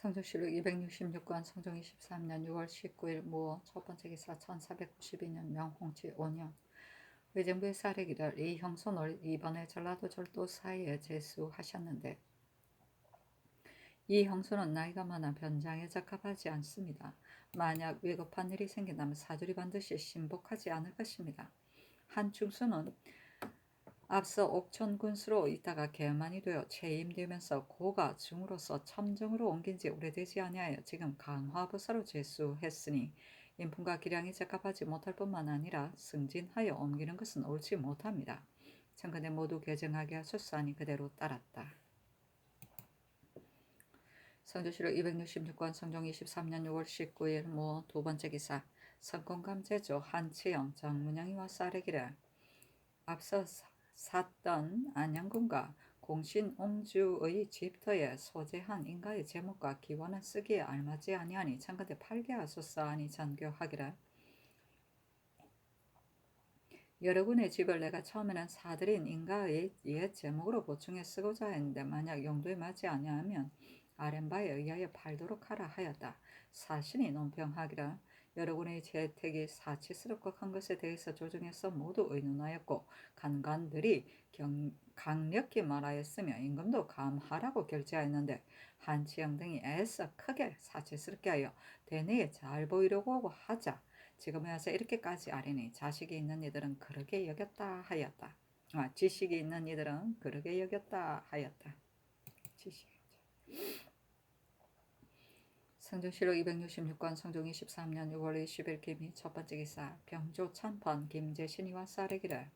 성조실록 266권 성종 23년 6월 19일 무어 첫번째 기사 1492년 명홍치 5년 의정부의 사례기를 이 형손을 이번에 전라도 절도 사이에 제수하셨는데 이 형손은 나이가 많아 변장에 적합하지 않습니다. 만약 위급한 일이 생긴다면 사주리 반드시 신복하지 않을 것입니다. 한 충수는 앞서 옥천 군수로 있다가 개만이 되어 채임되면서 고가 중으로서 첨정으로 옮긴 지 오래되지 아니하여 지금 강화부사로 제수했으니 인품과 기량이 적합하지 못할 뿐만 아니라 승진하여 옮기는 것은 옳지 못합니다. 청근에 모두 개정하게 하소서하니 그대로 따랐다. 성조실록 266권 성종 23년 6월 19일 모 두번째 기사 성공감제조 한치영 정문영이와 쌀에기를 앞서 샀던 안양군과 공신옹주의 집터에 소재한 인가의 제목과 기원은 쓰기에 알맞지 아니하니 청근대 팔게 하소서 하니 전교하기를 여러 군의 집을 내가 처음에는 사들인 인가의 옛 제목으로 보충해 쓰고자 했는데 만약 용도에 맞지 아니하면 아랫바에 의하여 팔도록 하라 하였다. 사신이 논평하기를 여러 군의 재택이 사치스럽고 큰 것에 대해서 조정해서 모두 의논하였고 간관들이 강력히 말하였으며 임금도 감하라고 결재하였는데 한치영 등이 애써 크게 사치스럽게 하여 대내에 잘 보이려고 하자 지금에 와서 이렇게까지 아뢰니 자식이 있는 이들은 그러게 여겼다 하였다. 지식이 있는 이들은 그러게 여겼다 하였다. 지식이죠. 성종실록 266권 성종 23년 6월 20일 김이 첫번째 기사 병조 찬번 김제신이와 쌀에기를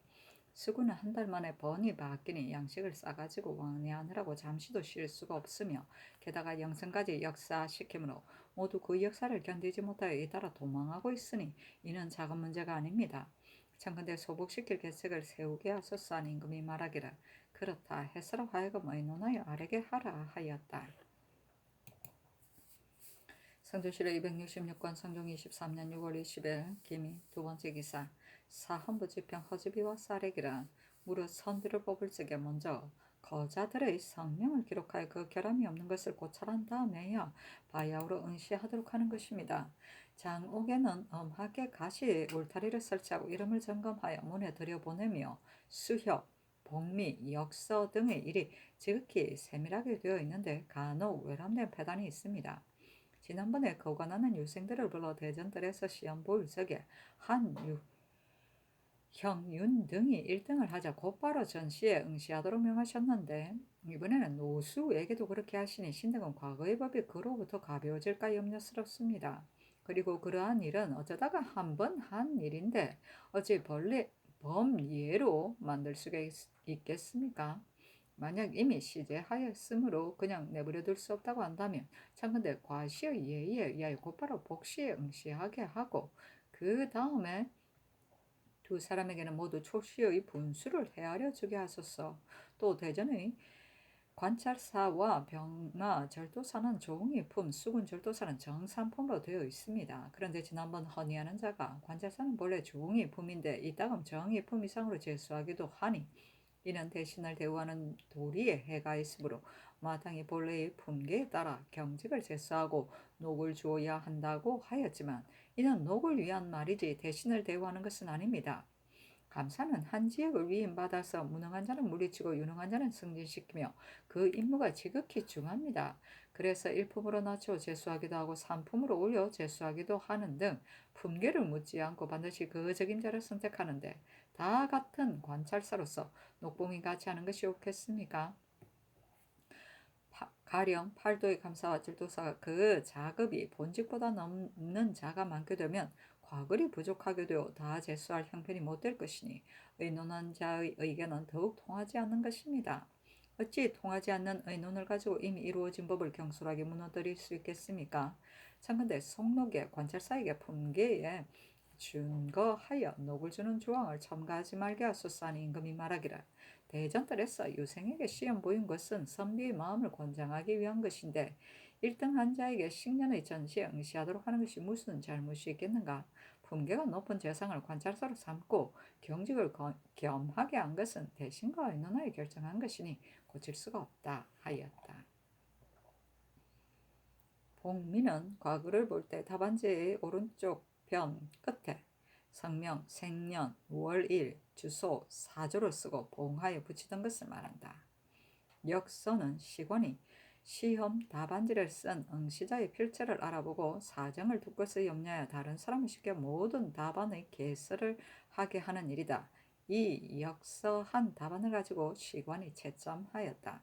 수구는 한 달 만에 번이 바뀌니 양식을 싸가지고 왕래하느라고 잠시도 쉴 수가 없으며 게다가 영생까지 역사시키므로 모두 그 역사를 견디지 못하여 잇따라 도망하고 있으니 이는 작은 문제가 아닙니다. 청근대 소복시킬 계책을 세우게 하소서 하니 임금이 말하기를 그렇다 해서로 하여금 의논하여 아래게 하라 하였다. 성조실록 266권 성종 23년 6월 20일 김이 두번째 기사 사헌부지평 허지비와 쌀에기란 무릇 선비를 뽑을 적에 먼저 거자들의 성명을 기록하여 그 결함이 없는 것을 고찰한 다음에야 바야흐로 응시하도록 하는 것입니다. 장옥에는 엄하게 가시 울타리를 설치하고 이름을 점검하여 문에 들여보내며 수협, 복미, 역서 등의 일이 지극히 세밀하게 되어 있는데 간혹 외람된 폐단이 있습니다. 지난번에 거관하는 유생들을 불러 대전들에서 시험 볼 적에 형윤 등이 1등을 하자 곧바로 전시에 응시하도록 명하셨는데 이번에는 노수에게도 그렇게 하시니 신등은 과거의 법이 그로부터 가벼워질까 염려스럽습니다. 그리고 그러한 일은 어쩌다가 한 번 한 일인데 어찌 범예로 만들 수가 있겠습니까? 만약 이미 시제하였으므로 그냥 내버려둘 수 없다고 한다면 참근대 과시의 예의에 의하여 곧바로 복시에 응시하게 하고 그 다음에 두 사람에게는 모두 초시의 분수를 헤아려 주게 하소서. 또 대전의 관찰사와 병마 절도사는 종이품, 수군 절도사는 정산품으로 되어 있습니다. 그런데 지난번 헌의하는 자가 관찰사는 본래 종이품인데 이따금 정이품 이상으로 제수하기도 하니 이는 대신을 대우하는 도리에 해가 있으므로 마땅히 본래의 품계에 따라 경직을 제수하고 녹을 주어야 한다고 하였지만 이는 녹을 위한 말이지 대신을 대우하는 것은 아닙니다. 감사는 한 지역을 위임받아서 무능한 자는 물리치고 유능한 자는 승진시키며 그 임무가 지극히 중합니다. 그래서 1품으로 낮춰 제수하기도 하고 3품으로 올려 제수하기도 하는 등 품계를 묻지 않고 반드시 그 적임자를 선택하는데 다 같은 관찰사로서 녹봉이 같이 하는 것이 옳겠습니까? 가령 팔도의 감사와 질도사가 그 자급이 본직보다 넘는 자가 많게 되면 과글이 부족하게 되어 다 제수할 형편이 못 될 것이니 의논한 자의 의견은 더욱 통하지 않는 것입니다. 어찌 통하지 않는 의논을 가지고 이미 이루어진 법을 경솔하게 무너뜨릴 수 있겠습니까? 참건대 속록의 관찰사에게 품계에 준거하여 녹을 주는 조항을 첨가하지 말게 하소서 하니 임금이 말하기를 대전들에서 유생에게 시험 보인 것은 선비의 마음을 권장하기 위한 것인데 1등 한 자에게 식년의 전시에 응시하도록 하는 것이 무슨 잘못이 있겠는가? 품계가 높은 재상을 관찰사로 삼고 경직을 겸하게 한 것은 대신과 의논하여 결정한 것이니 고칠 수가 없다 하였다. 복민은 과거를 볼 때 답안지의 오른쪽 변 끝에 성명, 생년, 월일, 주소, 사조를 쓰고 봉하에 붙이던 것을 말한다. 역서는 시관이 시험 답안지를 쓴 응시자의 필체를 알아보고 사정을 두 것을 염려하여 다른 사람을 시켜 모든 답안의 개설을 하게 하는 일이다. 이 역서한 답안을 가지고 시관이 채점하였다.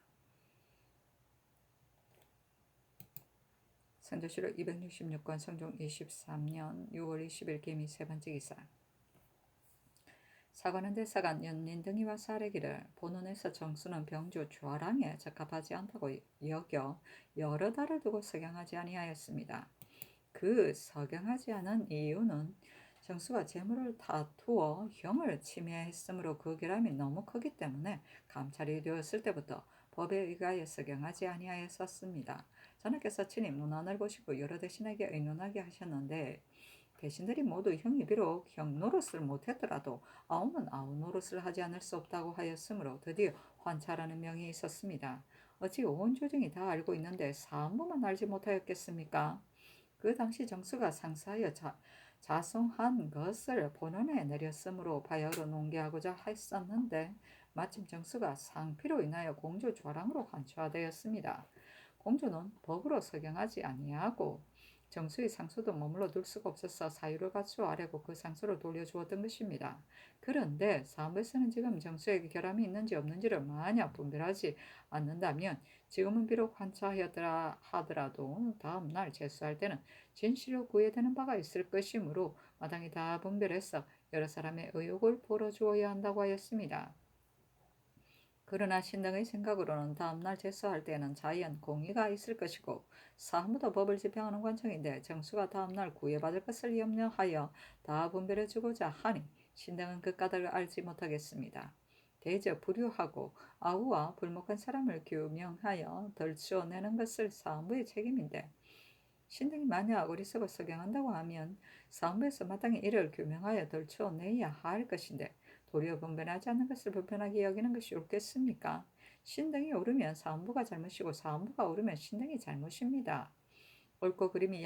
선조실록 266권 성종 23년 6월 20일 개미 세 번째 기사. 사관은 대사관 연린 등이 와서 아뢰기를 본원에서 정수는 병주 좌랑에 적합하지 않다고 여겨 여러 달을 두고 석양하지 아니하였습니다. 그 석양하지 않은 이유는 정수가 재물을 다투어 형을 침해했으므로 그 결함이 너무 크기 때문에 감찰이 되었을 때부터 법에 의하여 석양하지 아니하였었습니다. 전하께서 친히 문안을 보시고 여러 대신에게 의논하게 하셨는데 대신들이 모두 형이 비록 형 노릇을 못했더라도 아우는 아우 노릇을 하지 않을 수 없다고 하였으므로 드디어 환차라는 명이 있었습니다. 어찌 온 조정이 다 알고 있는데 사무만 알지 못하였겠습니까? 그 당시 정수가 상사하여 자송한 것을 본원에 내렸으므로 바야흐로 농계하고자 했었는데 마침 정수가 상피로 인하여 공주 좌랑으로 환초하되었습니다. 공주는 법으로 석양하지 아니하고 정수의 상소도 머물러 둘 수가 없어서 사유를 갖추어 아래고 그 상소를 돌려주었던 것입니다. 그런데 사무에서는 지금 정수에게 결함이 있는지 없는지를 만약 분별하지 않는다면 지금은 비록 환차하였더라 하더라도 다음 날 제수할 때는 진실로 구해되는 바가 있을 것이므로 마땅히 다 분별해서 여러 사람의 의혹을 풀어주어야 한다고 하였습니다. 그러나 신등의 생각으로는 다음날 제수할 때는 자연 공의가 있을 것이고 사무도 법을 집행하는 관청인데 정수가 다음날 구해받을 것을 염려하여 다 분별해주고자 하니 신등은 그 까닭을 알지 못하겠습니다. 대저 불효하고 아우와 불목한 사람을 규명하여 덜추어내는 것을 사무의 책임인데 신등이 만약 어리석어 석양한다고 하면 사무에서 마땅히 이를 규명하여 덜추어내야 할 것인데 도리어 분별하지 않는 것을 불편하게 여기는 것이 옳겠습니까? 신등이 옳으면 사무부가 잘못이고 사무부가 옳으면 신등이 잘못입니다. 옳고 그름이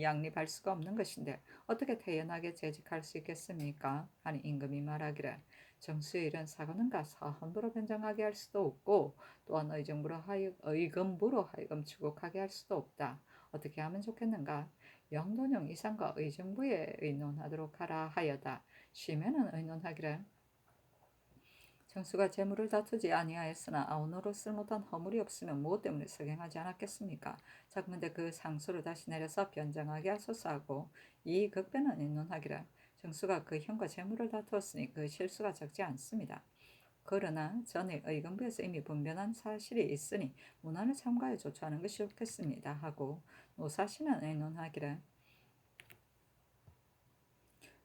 양립할 수가 없는 것인데 어떻게 태연하게 재직할 수 있겠습니까? 하니 임금이 말하기를 정수의 일은 사관원과 사헌부로 변정하게 할 수도 없고 또한 의금부로 하여금 추국하게 할 수도 없다. 어떻게 하면 좋겠는가? 영돈용 이상과 의정부에 의논하도록 하라 하여다. 쉬면은 의논하기를 정수가 재물을 다투지 아니하였으나 아우노릇을 못한 허물이 없으면 무엇 때문에 석양하지 않았겠습니까? 자, 근데 그 상소를 다시 내려서 변정하게 하소서 하고 이 극변은 의논하기를 정수가 그 형과 재물을 다투었으니 그 실수가 적지 않습니다. 그러나 전에 의금부에서 이미 분변한 사실이 있으니 문안을 참가해 조처하는 것이 좋겠습니다 하고 노사신은 의논하기를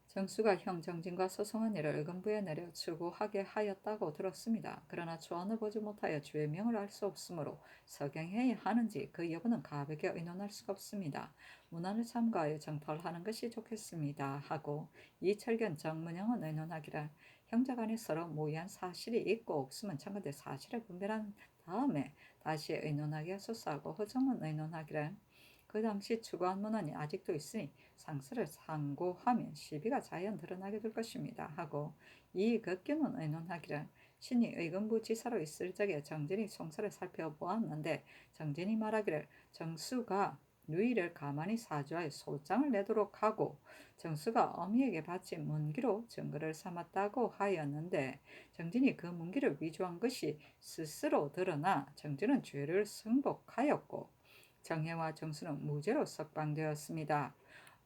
정수가 형 정진과 소송한 일을 의금부에 내려 추구하게 하였다고 들었습니다. 그러나 초안을 보지 못하여 주의 명을 알 수 없으므로 석양해야 하는지 그 여부는 가볍게 의논할 수가 없습니다. 문안을 참가하여 정털하는 것이 좋겠습니다 하고 이철견 정문영은 의논하기를 형제간에 서로 모의한 사실이 있고 없으면 청구대 사실을 분별한 다음에 다시 의논하게 하소서 하고 허정은 의논하기를 그 당시 추구한 문안이 아직도 있으니 상서를 상고하면 시비가 자연 드러나게 될 것입니다 하고 이 급규는 의논하기를 신이 의금부 지사로 있을 적에 정진이 송사를 살펴보았는데 정진이 말하기를 정수가 누이를 가만히 사주하여 소장을 내도록 하고 정수가 어미에게 바친 문기로 증거를 삼았다고 하였는데 정진이 그 문기를 위조한 것이 스스로 드러나 정진은 죄를 승복하였고 정혜와 정수는 무죄로 석방되었습니다.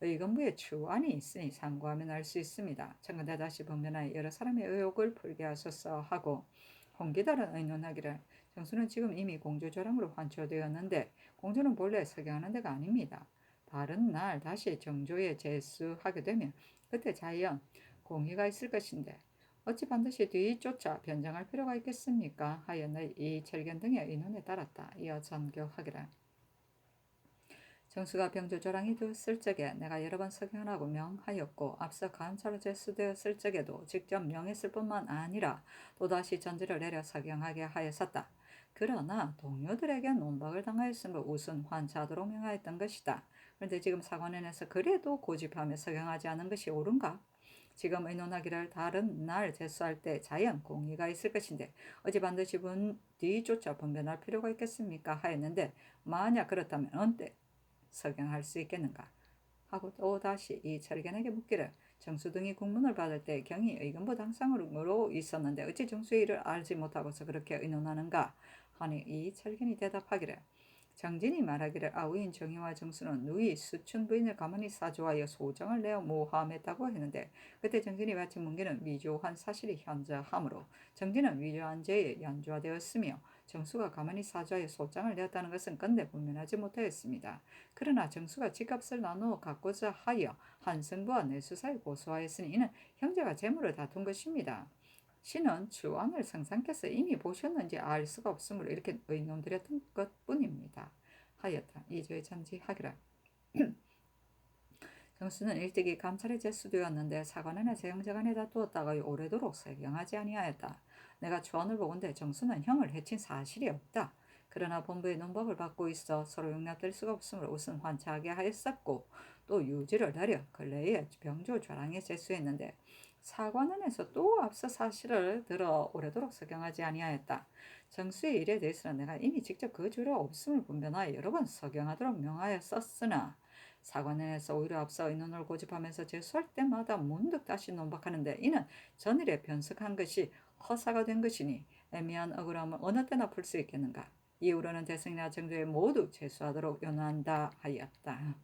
의금부에 추안이 있으니 상고하면 알 수 있습니다. 청근대 다시 분변하여 여러 사람의 의혹을 풀게 하소서 하고 홍기달은 의논하기를 정수는 지금 이미 공주조랑으로 환초되었는데 공주는 본래 석양하는 데가 아닙니다. 다른 날 다시 정조에 제수하게 되면 그때 자연 공의가 있을 것인데 어찌 반드시 뒤쫓아 변정할 필요가 있겠습니까? 하였나 이 철견 등의 의논에 따랐다. 이어 전교하기를 정수가 병조조랑이 되었을 적에 내가 여러 번 석양하라고 명하였고 앞서 감찰로 제수되었을 적에도 직접 명했을 뿐만 아니라 또다시 전지를 내려 석양하게 하였었다. 그러나 동료들에게 논박을 당하였으므로 우선 환차하도록 명하였던 것이다. 그런데 지금 사관원에서 그래도 고집하며 서경하지 않은 것이 옳은가? 지금 의논하기를 다른 날 제수할 때 자연 공의가 있을 것인데 어찌 반드시 뒤쫓아 분변할 필요가 있겠습니까? 하였는데 만약 그렇다면 언제 서경할 수 있겠는가? 하고 또다시 이 철견에게 묻기를 정수 등이 국문을 받을 때 경이 의금부 당상으로 있었는데 어찌 정수의 일을 알지 못하고서 그렇게 의논하는가 하니 이 철견이 대답하기를 정진이 말하기를 아우인 정희와 정수는 누이 수춘 부인을 가만히 사주하여 소정을 내어 모함했다고 했는데 그때 정진이 바친 문기는 위조한 사실이 현저하므로 정진은 위조한 죄에 연주화되었으며 정수가 가만히 사주하여 소장을 내었다는 것은 건대 분명하지 못하였습니다. 그러나 정수가 집값을 나누어 갖고자 하여 한승부와 내수사에 고소하였으니 이는 형제가 재물을 다툰 것입니다. 신은 주왕을 상상께서 이미 보셨는지 알 수가 없으므로 이렇게 의논드렸던 것뿐입니다. 하였다. 이조의 전지하기라. 정수는 일찍이 감찰에 제수되었는데 사관원에서 형제간에 다투었다가 오래도록 서경하지 아니하였다. 내가 주안을 보건대 정수는 형을 해친 사실이 없다. 그러나 본부의 논박을 받고 있어 서로 용납될 수가 없으므로 우선 환차하게 하였었고 또 유지를 내려 근래에 병조 좌랑에 제수했는데 사관원에서 또 앞서 사실을 들어 오래도록 서경하지 아니하였다. 정수의 일에 대해서는 내가 이미 직접 그 죄로 없음을 분변하여 여러 번 서경하도록 명하였었으나 사관원에서 오히려 앞서 의논을 고집하면서 제수할 때마다 문득 다시 논박하는데 이는 전일에 변석한 것이 허사가 된 것이니 애매한 억울함을 어느 때나 풀 수 있겠는가. 이후로는 대승이나 정조에 모두 제수하도록 요난다 하였다.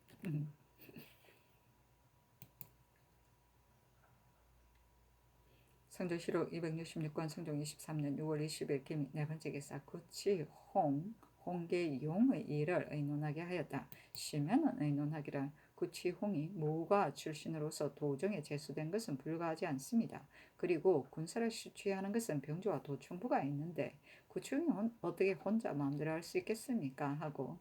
성조시록 266권 성종 23년 6월 20일 김 네 번째 기사 구치홍계용의 일을 의논하게 하였다. 시면은 의논하기를 구치홍이 무가 출신으로서 도정에 제수된 것은 불가하지 않습니다. 그리고 군사를 수취하는 것은 병조와 도충부가 있는데 구치홍이 어떻게 혼자 마음대로 할 수 있겠습니까? 하고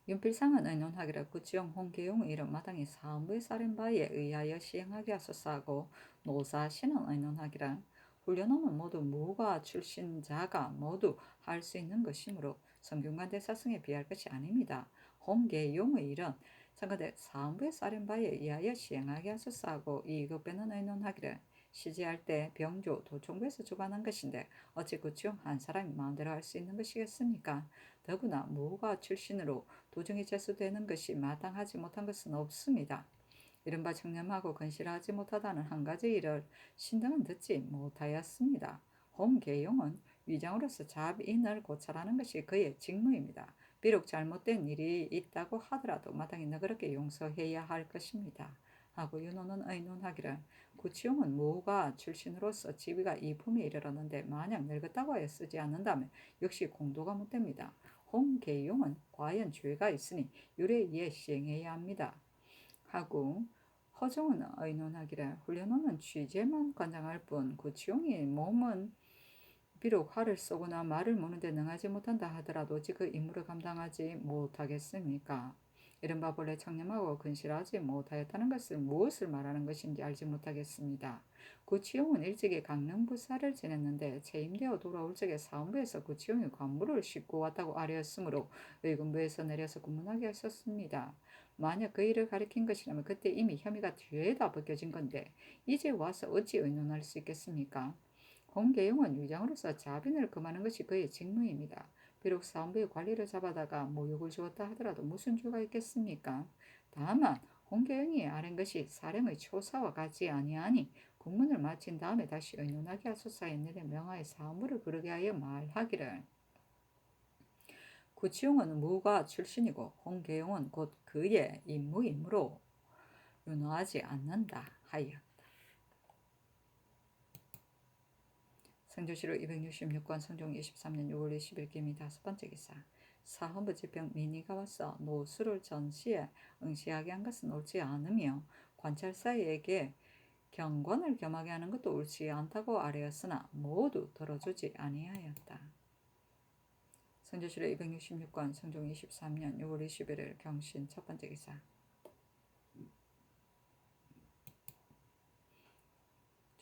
윤필상은 의논하기를 구치용 홍계용의 이름 마땅히 사헌부의 사령바에 의하여 시행하게 하소서하고 노사신은 의논하기를 훈련원은 모두 무가 출신자가 모두 할 수 있는 것이므로 성균관 대사승에 비할 것이 아닙니다. 홍계용의 일은 청와대 사헌부의 사령바에 의하여 시행하게 하소서하고 이급배는 의논하기를 시제할 때 병조 도총부에서 주관한 것인데 어찌 구치용 한 사람이 마음대로 할 수 있는 것이겠습니까? 더구나 무가 출신으로 도중에 제수되는 것이 마땅하지 못한 것은 없습니다. 이른바 청렴하고 건실하지 못하다는 한 가지 일을 신등은 듣지 못하였습니다. 홍계용은 위장으로서 자인을 고찰하는 것이 그의 직무입니다. 비록 잘못된 일이 있다고 하더라도 마땅히 너그럽게 용서해야 할 것입니다. 하고 윤호는 의논하기를 구치용은 무가 출신으로서 지위가 이품에 이르렀는데 만약 늙었다고 하여 쓰지 않는다면 역시 공도가 못됩니다. 홍계용은 과연 죄가 있으니 율에 시행해야 합니다. 하고 허종은 의논하기를 훈련원은 취재만 관장할 뿐 구치용이 몸은 비록 활을 쏘거나 말을 무는데 능하지 못한다 하더라도 어찌 그 임무를 감당하지 못하겠습니까? 이른바 본래 청렴하고 근실하지 못하였다는 것을 무엇을 말하는 것인지 알지 못하겠습니다. 구치용은 일찍이 강릉부사를 지냈는데 체임되어 돌아올 적에 사헌부에서 구치용이 관부를 싣고 왔다고 아뢰었으므로 의금부에서 내려서 구문하게 하셨습니다. 만약 그 일을 가리킨 것이라면 그때 이미 혐의가 뒤에다 벗겨진 건데 이제 와서 어찌 의논할 수 있겠습니까? 홍계용은 위장으로서 자빈을 금하는 것이 그의 직무입니다. 비록 사헌부의 관리를 잡아다가 모욕을 주었다 하더라도 무슨 죄가 있겠습니까? 다만 홍계용이 아는 것이 사령의 초사와 같지 아니하니 국문을 마친 다음에 다시 의논하게 하소서 했는데 명하에 사헌부를 부르게 하여 말하기를 구치용은 무가 출신이고 홍계용은 곧 그의 임무이므로 윤호하지 않는다 하여 성조시로 266권 성종 23년 6월 20일 김이 다섯 번째 기사 사헌부 지평 민의가 와서 노수를 전시에 응시하게 한 것은 옳지 않으며 관찰사에게 경관을 겸하게 하는 것도 옳지 않다고 아뢰었으나 모두 들어주지 아니하였다. 성조시로 266권 성종 23년 6월 21일 경신 첫 번째 기사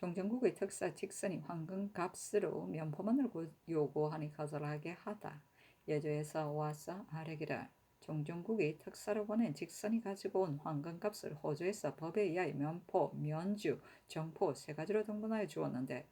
종전국의 특사 직선이 황금값으로 면포만을 요구하니 거절하게 하다. 예조에서 와서 아래기를 종전국이 특사로 보낸 직선이 가지고 온 황금값을 호조에서 법에 의하여 면포, 면주, 정포 세 가지로 등분하여 주었는데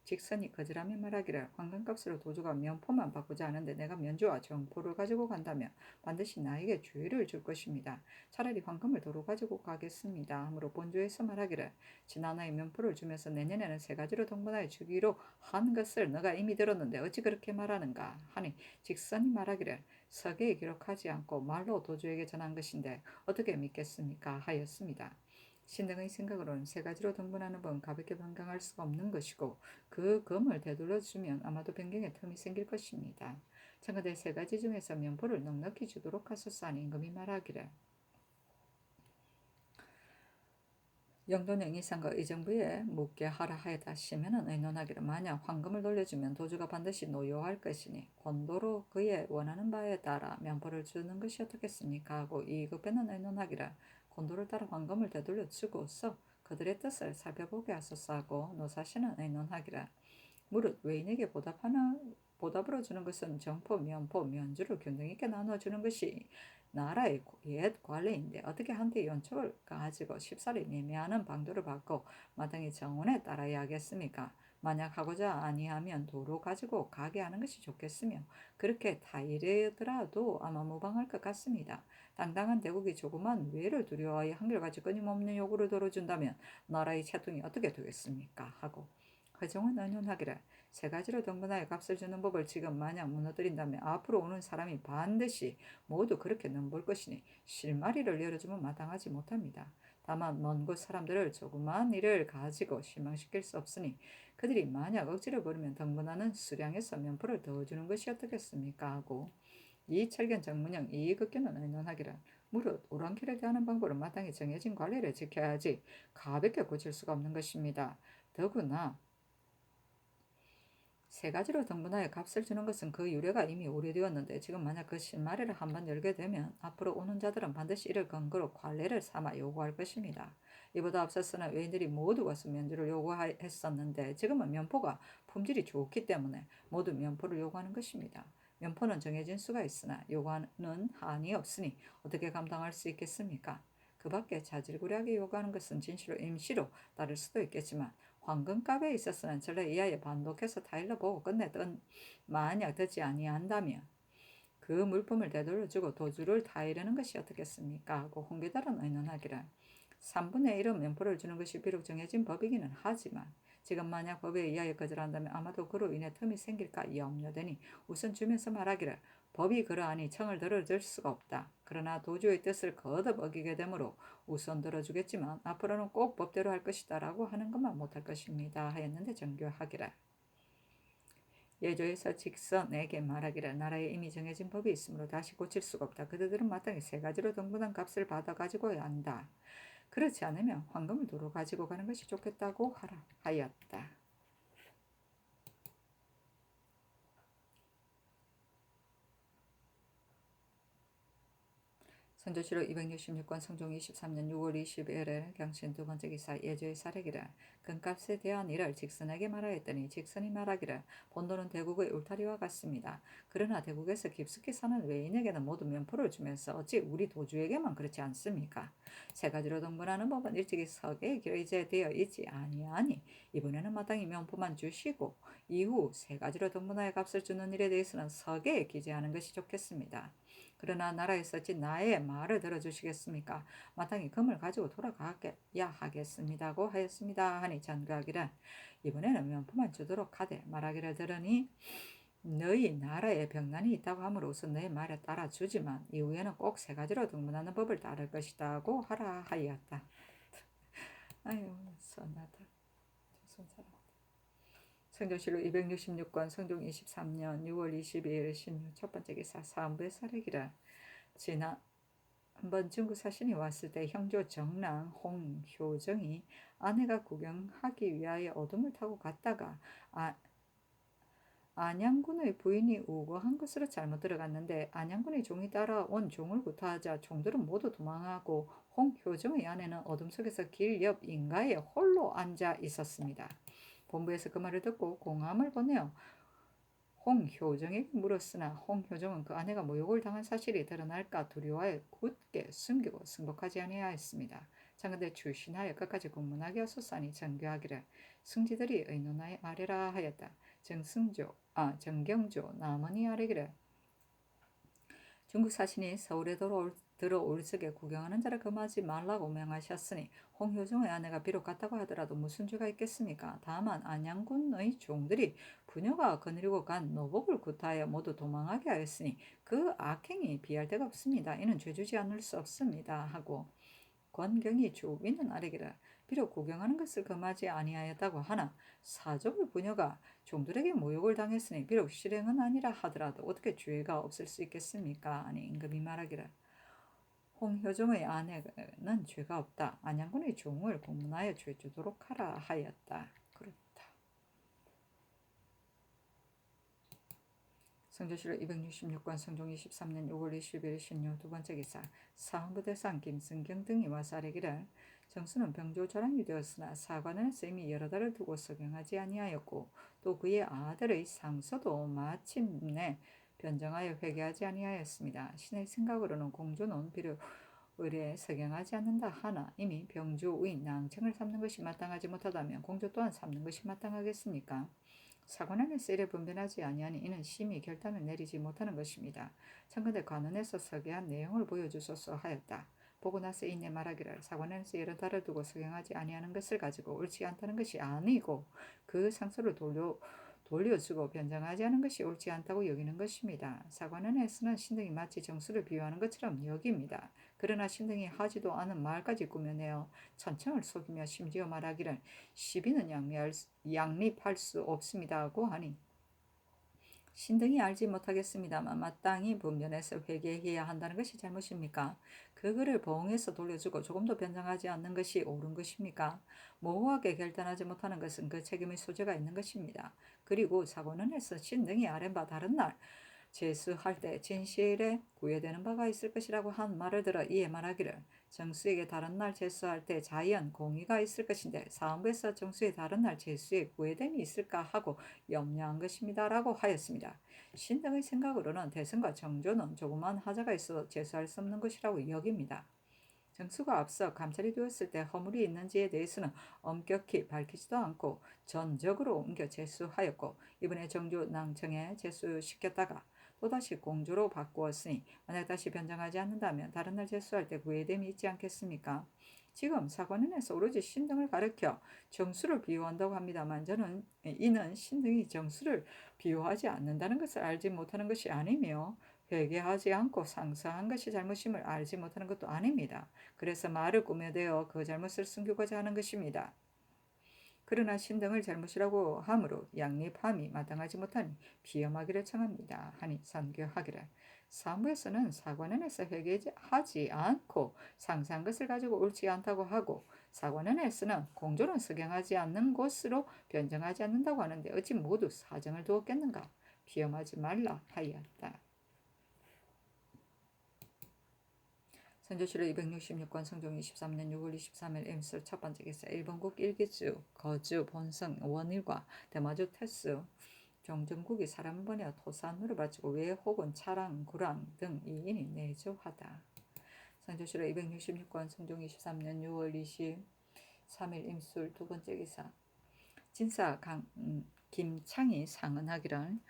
직선이 거절하며 말하기를 황금값으로 도주가 면포만 바꾸지 않은데 내가 면주와 정포를 가지고 간다면 반드시 나에게 주의를 줄 것입니다. 차라리 황금을 도로 가지고 가겠습니다. 하므로 본주에서 말하기를 지난해에 면포를 주면서 내년에는 세 가지로 등분하여 주기로 한 것을 너가 이미 들었는데 어찌 그렇게 말하는가 하니 직선이 말하기를 서계에 기록하지 않고 말로 도주에게 전한 것인데 어떻게 믿겠습니까 하였습니다. 신등의 생각으로는 세 가지로 등분하는 법은 가볍게 변경할 수가 없는 것이고 그 금을 되돌려주면 아마도 변경의 틈이 생길 것입니다. 청와대 세 가지 중에서 면포를 넉넉히 주도록 하소서 하니 임금이 말하기를 영도령 이상과 의정부에 묻게 하라 하였다. 시면은 의논하기를 만약 황금을 돌려주면 도주가 반드시 노여할 것이니 권도로 그의 원하는 바에 따라 면포를 주는 것이 어떻겠습니까 하고 이급에는 의논하기를 권도를 따라 황금을 되돌려 주고서 그들의 뜻을 살펴보게 하소서 하고 노사시는 의논하기를 무릇 외인에게 보답으로 주는 것은 정포, 면포, 면주를 균등 있게 나눠주는 것이 나라의 옛 관례인데 어떻게 한테 연초를 가지고 쉽사리 매매하는 방도를 받고 마땅히 정원에 따라야 하겠습니까? 만약 하고자 아니하면 도로 가지고 가게 하는 것이 좋겠으며 그렇게 다 이래더라도 아마 무방할 것 같습니다. 당당한 대국이 조그만 외를 두려워하여 한결같이 끊임없는 요구를 들어준다면 나라의 채통이 어떻게 되겠습니까? 하고 회종은 의논하기를 세 가지로 등분하여 값을 주는 법을 지금 만약 무너뜨린다면 앞으로 오는 사람이 반드시 모두 그렇게 넘볼 것이니 실마리를 열어주면 마땅하지 못합니다. 다만 먼 곳 사람들을 조그마한 일을 가지고 실망시킬 수 없으니 그들이 만약 억지를 부리면 등분하는 수량에서 면포를 더 주는 것이 어떻겠습니까 하고 이철견 정문영 이익의견은 의논하기를 무릇 오랑캐를 대하는 방법은 마땅히 정해진 관례를 지켜야지 가볍게 고칠 수가 없는 것입니다. 더구나 세 가지로 등분하여 값을 주는 것은 그 유래가 이미 오래되었는데 지금 만약 그 실마리를 한번 열게 되면 앞으로 오는 자들은 반드시 이를 근거로 관례를 삼아 요구할 것입니다. 이보다 앞서서는 외인들이 모두 와서 면주를 요구했었는데 지금은 면포가 품질이 좋기 때문에 모두 면포를 요구하는 것입니다. 면포는 정해진 수가 있으나 요구하는 한이 없으니 어떻게 감당할 수 있겠습니까? 그 밖에 자질구레하게 요구하는 것은 진실로 임시로 따를 수도 있겠지만 황금값에 있어서는 전례에 의하여 반독해서 타일러 보고 끝내던 만약 듣지 아니한다면 그 물품을 되돌려주고 도주를 타이르는 것이 어떻겠습니까? 하고 홍기달은 의논하기를 3분의 1은 면포를 주는 것이 비록 정해진 법이기는 하지만 지금 만약 법에 의하여 거절한다면 아마도 그로 인해 틈이 생길까 염려되니 우선 주면서 말하기를 법이 그러하니 청을 들어줄 수가 없다. 그러나 도주의 뜻을 거듭 어기게 되므로 우선 들어주겠지만 앞으로는 꼭 법대로 할 것이다 라고 하는 것만 못할 것입니다 하였는데 정교하기를 예조에서 직선에게 말하기를 나라에 이미 정해진 법이 있으므로 다시 고칠 수가 없다. 그들은 마땅히 세 가지로 등분한 값을 받아 가지고야 한다. 그렇지 않으면 황금을 도로 가지고 가는 것이 좋겠다고 하라 하였다. 선조실록 266권 성종 23년 6월 20일에 경신 두 번째 기사 예조의 사례기를 금값에 대한 일을 직선에게 말하였더니 직선이 말하기를 본도는 대국의 울타리와 같습니다. 그러나 대국에서 깊숙이 사는 외인에게는 모두 면포를 주면서 어찌 우리 도주에게만 그렇지 않습니까? 세 가지로 등분하는 법은 일찍이 서계에 기재되어 있지 아니하니 이번에는 마땅히 면포만 주시고 이후 세 가지로 등분하여 값을 주는 일에 대해서는 서계에 기재하는 것이 좋겠습니다. 그러나 나라에서 어찌 나의 말을 들어주시겠습니까? 마땅히 금을 가지고 돌아가야 하겠습니다고 하였습니다. 하니 전교하기를 이번에는 면포만 주도록 하되 말하기를 들으니 너희 나라에 병난이 있다고 함으로써 너희 말에 따라 주지만 이후에는 꼭 세 가지로 등분하는 법을 따를 것이다고 하라 하였다. 아유 선하다. 성조실록 266권 성종 23년 6월 22일 신유 첫 번째 기사 사안부의 사례기라 지난번 중국 사신이 왔을 때 형조 정랑 홍효정이 아내가 구경하기 위하여 어둠을 타고 갔다가 안양군의 부인이 우거한 것으로 잘못 들어갔는데 안양군의 종이 따라온 종을 구타하자 종들은 모두 도망하고 홍효정의 아내는 어둠 속에서 길 옆 인가에 홀로 앉아 있었습니다. 본부에서 그 말을 듣고 공함을 보내어 홍효정에게 물었으나 홍효정은 그 아내가 모욕을 당한 사실이 드러날까 두려워해 굳게 숨기고 승복하지 아니하였습니다. 장근대 출신하여 끝까지 국문학에 어서싸니 정교하기를 승지들이 의논하여 아뢰라 하였다. 정경조 남원이 아뢰기를 중국 사신이 서울에 들어올 적에 구경하는 자를 금하지 말라고 명하셨으니 홍효정의 아내가 비록 갔다고 하더라도 무슨 죄가 있겠습니까? 다만 안양군의 종들이 부녀가 거느리고 간 노복을 구타하여 모두 도망하게 하였으니 그 악행이 비할 데가 없습니다. 이는 죄주지 않을 수 없습니다. 하고 권경이 주위는 아래기를 비록 구경하는 것을 금하지 아니하였다고 하나 사족의 부녀가 종들에게 모욕을 당했으니 비록 실행은 아니라 하더라도 어떻게 죄가 없을 수 있겠습니까? 아니 임금이 말하기를 홍효정의 아내는 죄가 없다. 안양군의 종을 고문하여 죄주도록 하라 하였다. 그렇다. 성조실록 266권 성종 23년 6월 20일 신유 두 번째 기사 사헌부대상 김승경 등이 와서 아뢰기를 정수는 병조 절항이 되었으나 사관원에서 이미 여러 달을 두고 석영하지 아니하였고 또 그의 아들의 상서도 마침내 변정하여 회개하지 아니하였습니다. 신의 생각으로는 공조는 비록 의례에 석영하지 않는다 하나 이미 병조의 낭청을 삼는 것이 마땅하지 못하다면 공조 또한 삼는 것이 마땅하겠습니까? 사관원에서 이래 분변하지 아니하니 이는 심히 결단을 내리지 못하는 것입니다. 청근대 관원에서 서게한 내용을 보여주소서 하였다. 보고 나서 이내 말하기를 사관원에서 여러 달을 두고 석영하지 아니하는 것을 가지고 옳지 않다는 것이 아니고 그 상소를 돌려주고 변정하지 않은 것이 옳지 않다고 여기는 것입니다. 사관원에서는 신등이 마치 정수를 비유하는 것처럼 여깁니다. 그러나 신등이 하지도 않은 말까지 꾸며내어 천청을 속이며 심지어 말하기를 시비는 양립할 수 없습니다고 하니 신등이 알지 못하겠습니다만 마땅히 분변해서 회개해야 한다는 것이 잘못입니까? 그 글을 보응해서 돌려주고 조금도 변장하지 않는 것이 옳은 것입니까? 모호하게 결단하지 못하는 것은 그 책임의 소재가 있는 것입니다. 그리고 사고는에서 신등이 아랜 바 다른 날 제수할 때 진실에 구애되는 바가 있을 것이라고 한 말을 들어 이에 말하기를 정수에게 다른 날 제수할 때 자연 공의가 있을 것인데 사헌부에서 정수의 다른 날 제수에 구애됨이 있을까 하고 염려한 것입니다. 라고 하였습니다. 신등의 생각으로는 대승과 정조는 조그만 하자가 있어도 제수할 수 없는 것이라고 여깁니다. 정수가 앞서 감찰이 되었을 때 허물이 있는지에 대해서는 엄격히 밝히지도 않고 전적으로 옮겨 제수하였고 이번에 정조 낭청에 제수시켰다가 또다시 공조로 바꾸었으니 만약 다시 변정하지 않는다면 다른 날 제수할 때 구애됨이 있지 않겠습니까? 지금 사관원에서 오로지 신등을 가리켜 정수를 비유한다고 합니다만 저는 이는 신등이 정수를 비유하지 않는다는 것을 알지 못하는 것이 아니며 회개하지 않고 상서한 것이 잘못임을 알지 못하는 것도 아닙니다. 그래서 말을 꾸며대어 그 잘못을 숨기고자 하는 것입니다. 그러나 신등을 잘못이라고 함으로 양립함이 마땅하지 못하니 비엄하기를 청합니다. 하니 선교하기를 사무에서는 사관원에서 회개하지 않고 상세한 것을 가지고 옳지 않다고 하고 사관원에서는 공조는 석영하지 않는 것으로 변정하지 않는다고 하는데 어찌 모두 사정을 두었겠는가? 비엄하지 말라 하였다. 선조실록 266권 성종 23년 6월 23일 임술 첫 번째 기사 일본국 일기주 거주 본성 원일과 대마주 태수 종전국이 사람을 보내어 토산으로 바치고 외 혹은 차랑 구랑 등 이인이 내조하다. 선조실록 266권 성종 23년 6월 23일 임술 두 번째 기사 진사 김창이 상언하기를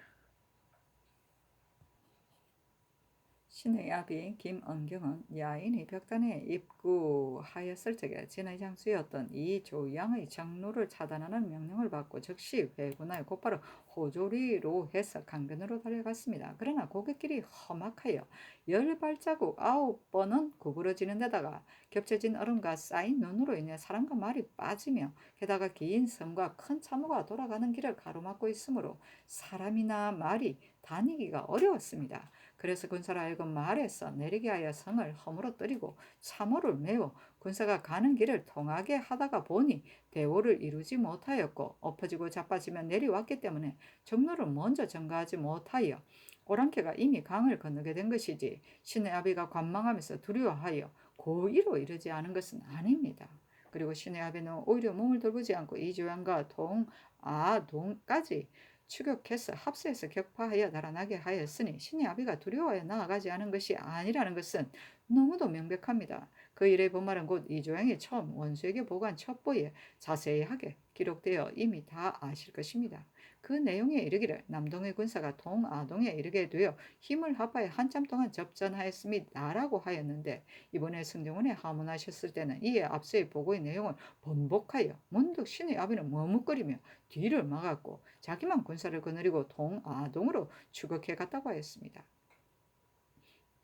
신의 아비 김언경은 야인이 벽단에 입구하였을 적에 진의 장수였던 이 조양의 정로를 차단하는 명령을 받고 즉시 회군하여 곧바로 호조리로 해서 강변으로 달려갔습니다. 그러나 고갯길이 험악하여 10발자국 9번은 구부러지는 데다가 겹쳐진 얼음과 쌓인 눈으로 인해 사람과 말이 빠지며 게다가 긴 섬과 큰 참호가 돌아가는 길을 가로막고 있으므로 사람이나 말이 다니기가 어려웠습니다. 그래서 군사를 하여금 말에서 내리게 하여 성을 허물어뜨리고 참호를 메워 군사가 가는 길을 통하게 하다가 보니 대오를 이루지 못하였고 엎어지고 자빠지며 내려왔기 때문에 정로를 먼저 전가하지 못하여 오랑캐가 이미 강을 건너게 된 것이지 신의 아비가 관망하면서 두려워하여 고의로 이르지 않은 것은 아닙니다. 그리고 신의 아비는 오히려 몸을 돌보지 않고 이조양과 동아동까지 추격해서 합세해서 격파하여 달아나게 하였으니 신의 아비가 두려워하여 나아가지 않은 것이 아니라는 것은 너무도 명백합니다. 그 일의 본말은 곧 이조양이 처음 원수에게 보고한 첩보에 자세하게 기록되어 이미 다 아실 것입니다. 그 내용에 이르기를 남동의 군사가 동아동에 이르게 되어 힘을 합하여 한참 동안 접전하였습니다라고 하였는데 이번에 승정원에 하문하셨을 때는 이에 앞서의 보고의 내용을 번복하여 문득 신의 아비는 머뭇거리며 뒤를 막았고 자기만 군사를 거느리고 동아동으로 추격해 갔다고 하였습니다.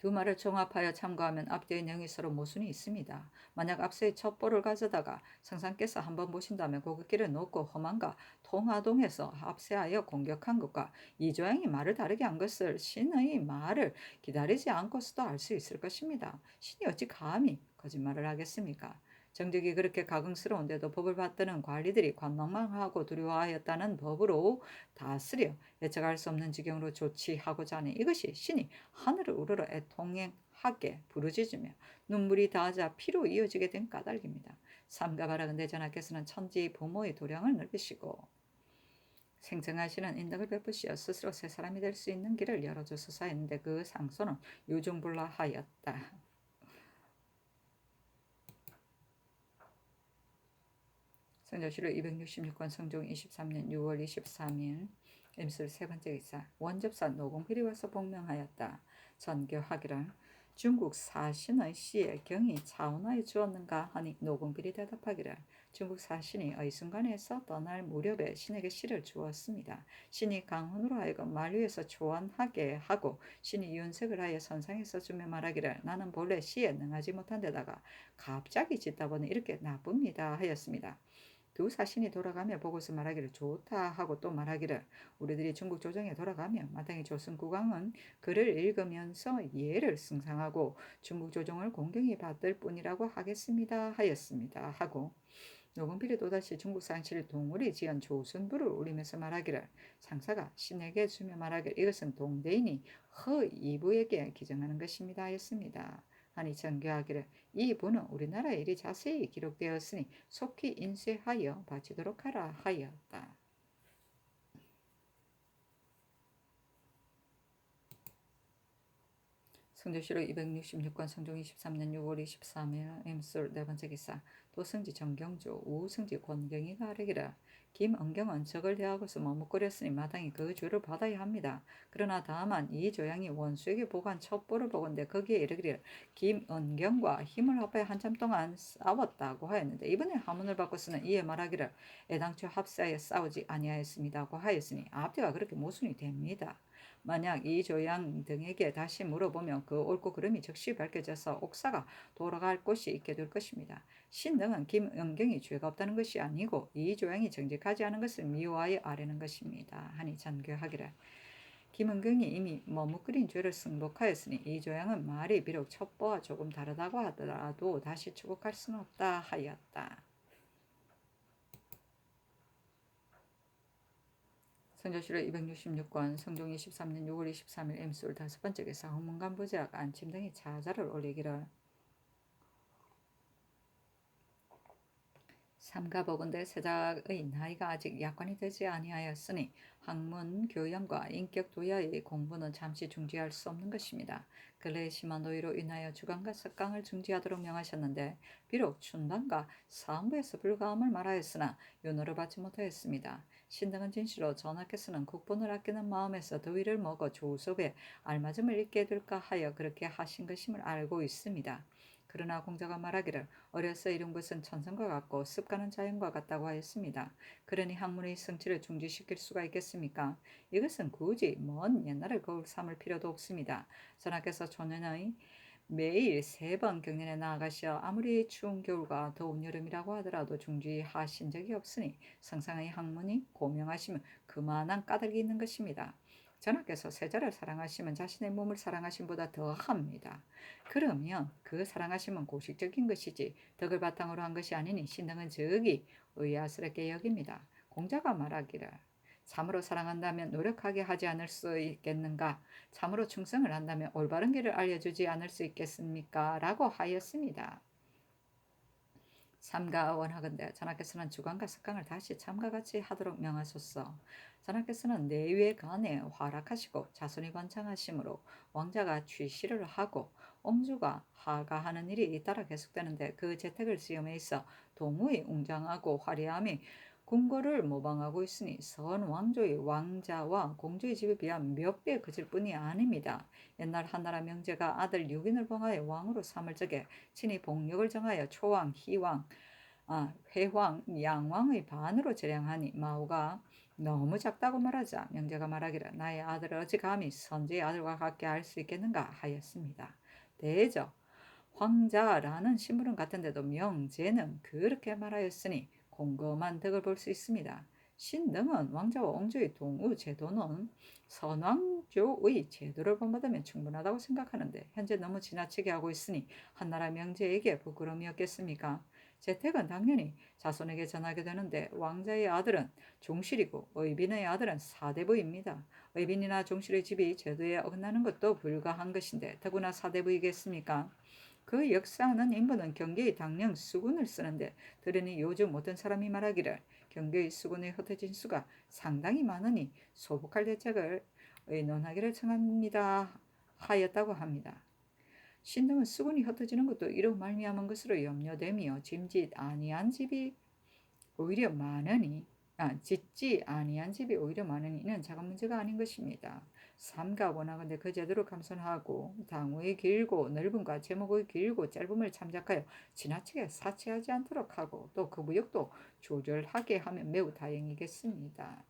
두 말을 종합하여 참고하면 앞뒤의 내용이 서로 모순이 있습니다. 만약 앞서의 첩보를 가져다가 상상께서 한번 보신다면 고갯길을 놓고 험한가 통하동에서 합세하여 공격한 것과 이조양이 말을 다르게 한 것을 신의 말을 기다리지 않고서도 알 수 있을 것입니다. 신이 어찌 감히 거짓말을 하겠습니까? 정적이 그렇게 가긍스러운데도 법을 받드는 관리들이 관망하고 두려워하였다는 법으로 다스려 예측할 수 없는 지경으로 조치하고자 하니 이것이 신이 하늘을 우러러 애통하게 부르짖으며 눈물이 닿자 피로 이어지게 된 까닭입니다. 삼가 바라건대 전하께서는 천지 부모의 도량을 넓히시고 생생하시는 인덕을 베푸시어 스스로 새 사람이 될 수 있는 길을 열어주소서 했는데 그 상소는 유중불라하였다. 성조실록 266권 성종 23년 6월 23일 임술 세 번째 기사 원접사 노공필이 와서 복명하였다. 전교하기를 중국 사신의 시에 경이 차원하여 주었는가 하니 노공필이 대답하기를 중국 사신이 의순간에서 떠날 무렵에 신에게 시를 주었습니다. 신이 강훈으로 하여금 말 위에서 초안하게 하고 신이 윤색을 하여 선상에 써주며 말하기를 나는 본래 시에 능하지 못한 데다가 갑자기 짓다 보니 이렇게 나쁩니다 하였습니다. 두 사신이 돌아가며 보고서 말하기를 좋다 하고 또 말하기를 우리들이 중국 조정에 돌아가며 마땅히 조선 국왕은 글을 읽으면서 예를 승상하고 중국 조정을 공경히 받을 뿐이라고 하겠습니다 하였습니다 하고 노공필이 또다시 중국 상실을 동물이 지은 조선부를 울리면서 말하기를 상사가 신에게 주며 말하기를 이것은 동대인이 허이부에게 기증하는 것입니다 하였습니다. 하니 전교하기를 이 부는 우리나라의 일이 자세히 기록되었으니 속히 인쇄하여 바치도록 하라 하였다. 성조실록 266권 성종 23년 6월 23일 임술 네 번째 기사 도승지 정경주 우승지 권경이가 아뢰기를 김은경은 적을 대하고서 머뭇거렸으니 마땅히 그 주를 받아야 합니다. 그러나 다만 이 조양이 원수에게 보고한 첩보를 보건대 거기에 이르기를 김은경과 힘을 합하여 한참 동안 싸웠다고 하였는데 이번에 하문을 바꿔서는 이에 말하기를 애당초 합세하여 싸우지 아니하였습니다고 하였으니 앞뒤가 그렇게 모순이 됩니다. 만약 이 조양 등에게 다시 물어보면 그 옳고 그름이 즉시 밝혀져서 옥사가 돌아갈 곳이 있게 될 것입니다. 신등은 김은경이 죄가 없다는 것이 아니고 이 조양이 정직하지 않은 것을 미워하여 아뢰는 것입니다. 하니 전교하기를 김은경이 이미 머뭇거린 죄를 승복하였으니 이 조양은 말이 비록 첩보와 조금 다르다고 하더라도 다시 추국할 수는 없다 하였다. 성조실록 266권 성종 23년 6월 23일 임술 다섯 번째 기사 홍문관부작 안침 등이 자자를 올리기를 삼가보건대 세작의 나이가 아직 약관이 되지 아니하였으니 학문, 교양과 인격 도야의 공부는 잠시 중지할 수 없는 것입니다. 근래의 심한 노위로 인하여 주간과 석강을 중지하도록 명하셨는데 비록 춘단과 사음부에서 불가함을 말하였으나 윤호를 받지 못하였습니다. 신등은 진시로 전하께서는 국본을 아끼는 마음에서 더위를 먹어 조섭에 알맞음을 잊게 될까 하여 그렇게 하신 것임을 알고 있습니다. 그러나 공자가 말하기를 어려서 이룬 것은 천성과 같고 습관은 자연과 같다고 하였습니다. 그러니 학문의 성취를 중지시킬 수가 있겠습니까? 이것은 굳이 먼 옛날을 거울 삼을 필요도 없습니다. 전하께서 초년의 매일 3번 경연에 나아가시어 아무리 추운 겨울과 더운 여름이라고 하더라도 중지하신 적이 없으니 성상의 학문이 고명하시면 그만한 까닭이 있는 것입니다. 전하께서 세자를 사랑하시면 자신의 몸을 사랑하심보다 더합니다. 그러면 그 사랑하심은 고식적인 것이지 덕을 바탕으로 한 것이 아니니 신등은 즉이 의아스럽게 여깁니다. 공자가 말하기를 참으로 사랑한다면 노력하게 하지 않을 수 있겠는가? 참으로 충성을 한다면 올바른 길을 알려주지 않을 수 있겠습니까? 라고 하였습니다. 삼가 원하건대 전하께서는 주관과 석강을 다시 참과 같이 하도록 명하소서. 전하께서는 내외간에 활약하시고 자손이 번창하심으로 왕자가 취시를 하고 옹주가 하가하는 일이 잇따라 계속되는데 그 재택을 시험에 있어 동우의 웅장하고 화려함이 궁궐을 모방하고 있으니 선 왕조의 왕자와 공주의 집에 비하면 몇 배 그칠 뿐이 아닙니다. 옛날 한나라 명제가 아들 유긴을 봉하여 왕으로 삼을 적에 친히 복력을 정하여 초왕, 희왕, 회황, 양왕의 반으로 재량하니 마오가 너무 작다고 말하자 명제가 말하기를 나의 아들을 어찌 감히 선제의 아들과 같게 할 수 있겠는가 하였습니다. 대저 황자라는 신분은 같은데도 명제는 그렇게 말하였으니 곰곰한 덕을 볼 수 있습니다. 신등은 왕자와 옹주의 동우 제도는 선왕조의 제도를 본받으면 충분하다고 생각하는데 현재 너무 지나치게 하고 있으니 한나라 명제에게 부끄러움이 없겠습니까? 재택은 당연히 자손에게 전하게 되는데 왕자의 아들은 종실이고 의빈의 아들은 사대부입니다. 의빈이나 종실의 집이 제도에 어긋나는 것도 불가한 것인데 더구나 사대부이겠습니까? 그 역사하는 인부는 경계의 당령 수군을 쓰는데 들으니 요즘 어떤 사람이 말하기를 경계의 수군에 흩어진 수가 상당히 많으니 소복할 대책을 의논하기를 청합니다 하였다고 합니다. 신등은 수군이 흩어지는 것도 이로 말미암은 것으로 염려되며 짐짓 아니한 집이 오히려 많으니 짓지 아니한 집이 오히려 많으니 이는 작은 문제가 아닌 것입니다. 삼가 원하건대 그 제도를 감선하고 당우의 길고 넓음과 제목의 길고 짧음을 참작하여 지나치게 사치하지 않도록 하고 또 그 무역도 조절하게 하면 매우 다행이겠습니다.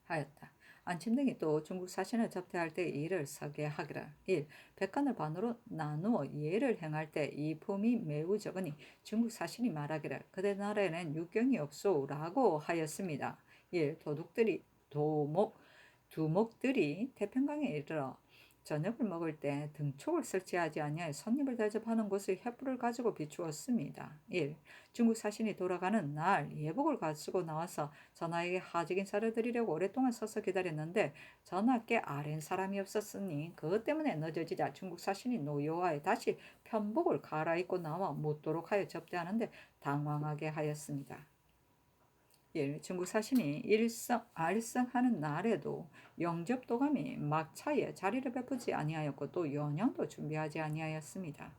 하였다. 안침등이 또 중국 사신을 접대할 때 이를 서게하기를 1. 백간을 반으로 나누어 예를 행할 때 이 품이 매우 적으니 중국 사신이 말하기를 그대 나라에는 육경이 없소 라고 하였습니다. 1. 두목들이 태평강에 이르러 저녁을 먹을 때 등촉을 설치하지 아니하여 손님을 대접하는 곳의 횃불을 가지고 비추었습니다. 1. 중국 사신이 돌아가는 날 예복을 가지고 나와서 전하에게 하직 인사를 드리려고 오랫동안 서서 기다렸는데 전하께 아랜 사람이 없었으니 그것 때문에 늦어지자 중국 사신이 노여워하여 다시 편복을 갈아입고 나와 묻도록 하여 접대하는데 당황하게 하였습니다. 1. 중국 사신이 알성하는 날에도 영접도감이 막차에 자리를 베푸지 아니하였고 또 연양도 준비하지 아니하였습니다.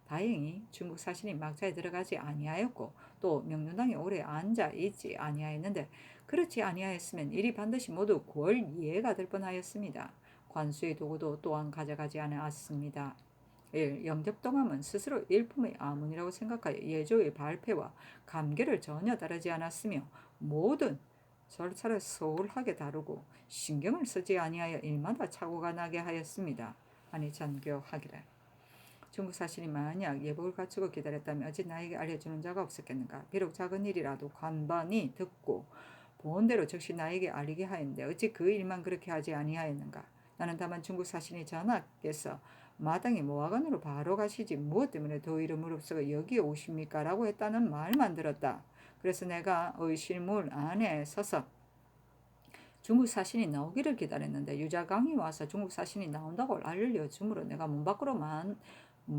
다행히 중국 사신이 막차에 들어가지 아니하였고 또 명륜당에 오래 앉아 있지 아니하였는데 그렇지 아니하였으면 일이 반드시 모두 권이해가 될 뻔하였습니다. 관수의 도구도 또한 가져가지 않았습니다. 1. 영접도감은 스스로 일품의 아문이라고 생각하여 예조의 발패와 감결을 전혀 다르지 않았으며 모든 절차를 소홀하게 다루고 신경을 쓰지 아니하여 일마다 착오가 나게 하였습니다. 아니 잔교하기를 중국 사신이 만약 예복을 갖추고 기다렸다면 어찌 나에게 알려주는 자가 없었겠는가. 비록 작은 일이라도 간반히 듣고 본대로 즉시 나에게 알리게 하였는데 어찌 그 일만 그렇게 하지 아니하였는가. 나는 다만 중국 사신이 전하께서 마땅히 모하관으로 바로 가시지 무엇 때문에 더위를 무릅쓰고 여기에 오십니까? 라고 했다는 말만 들었다. 그래서 내가 의실문 안에 서서 중국 사신이 나오기를 기다렸는데 유자강이 와서 중국 사신이 나온다고 알려주므로 내가 문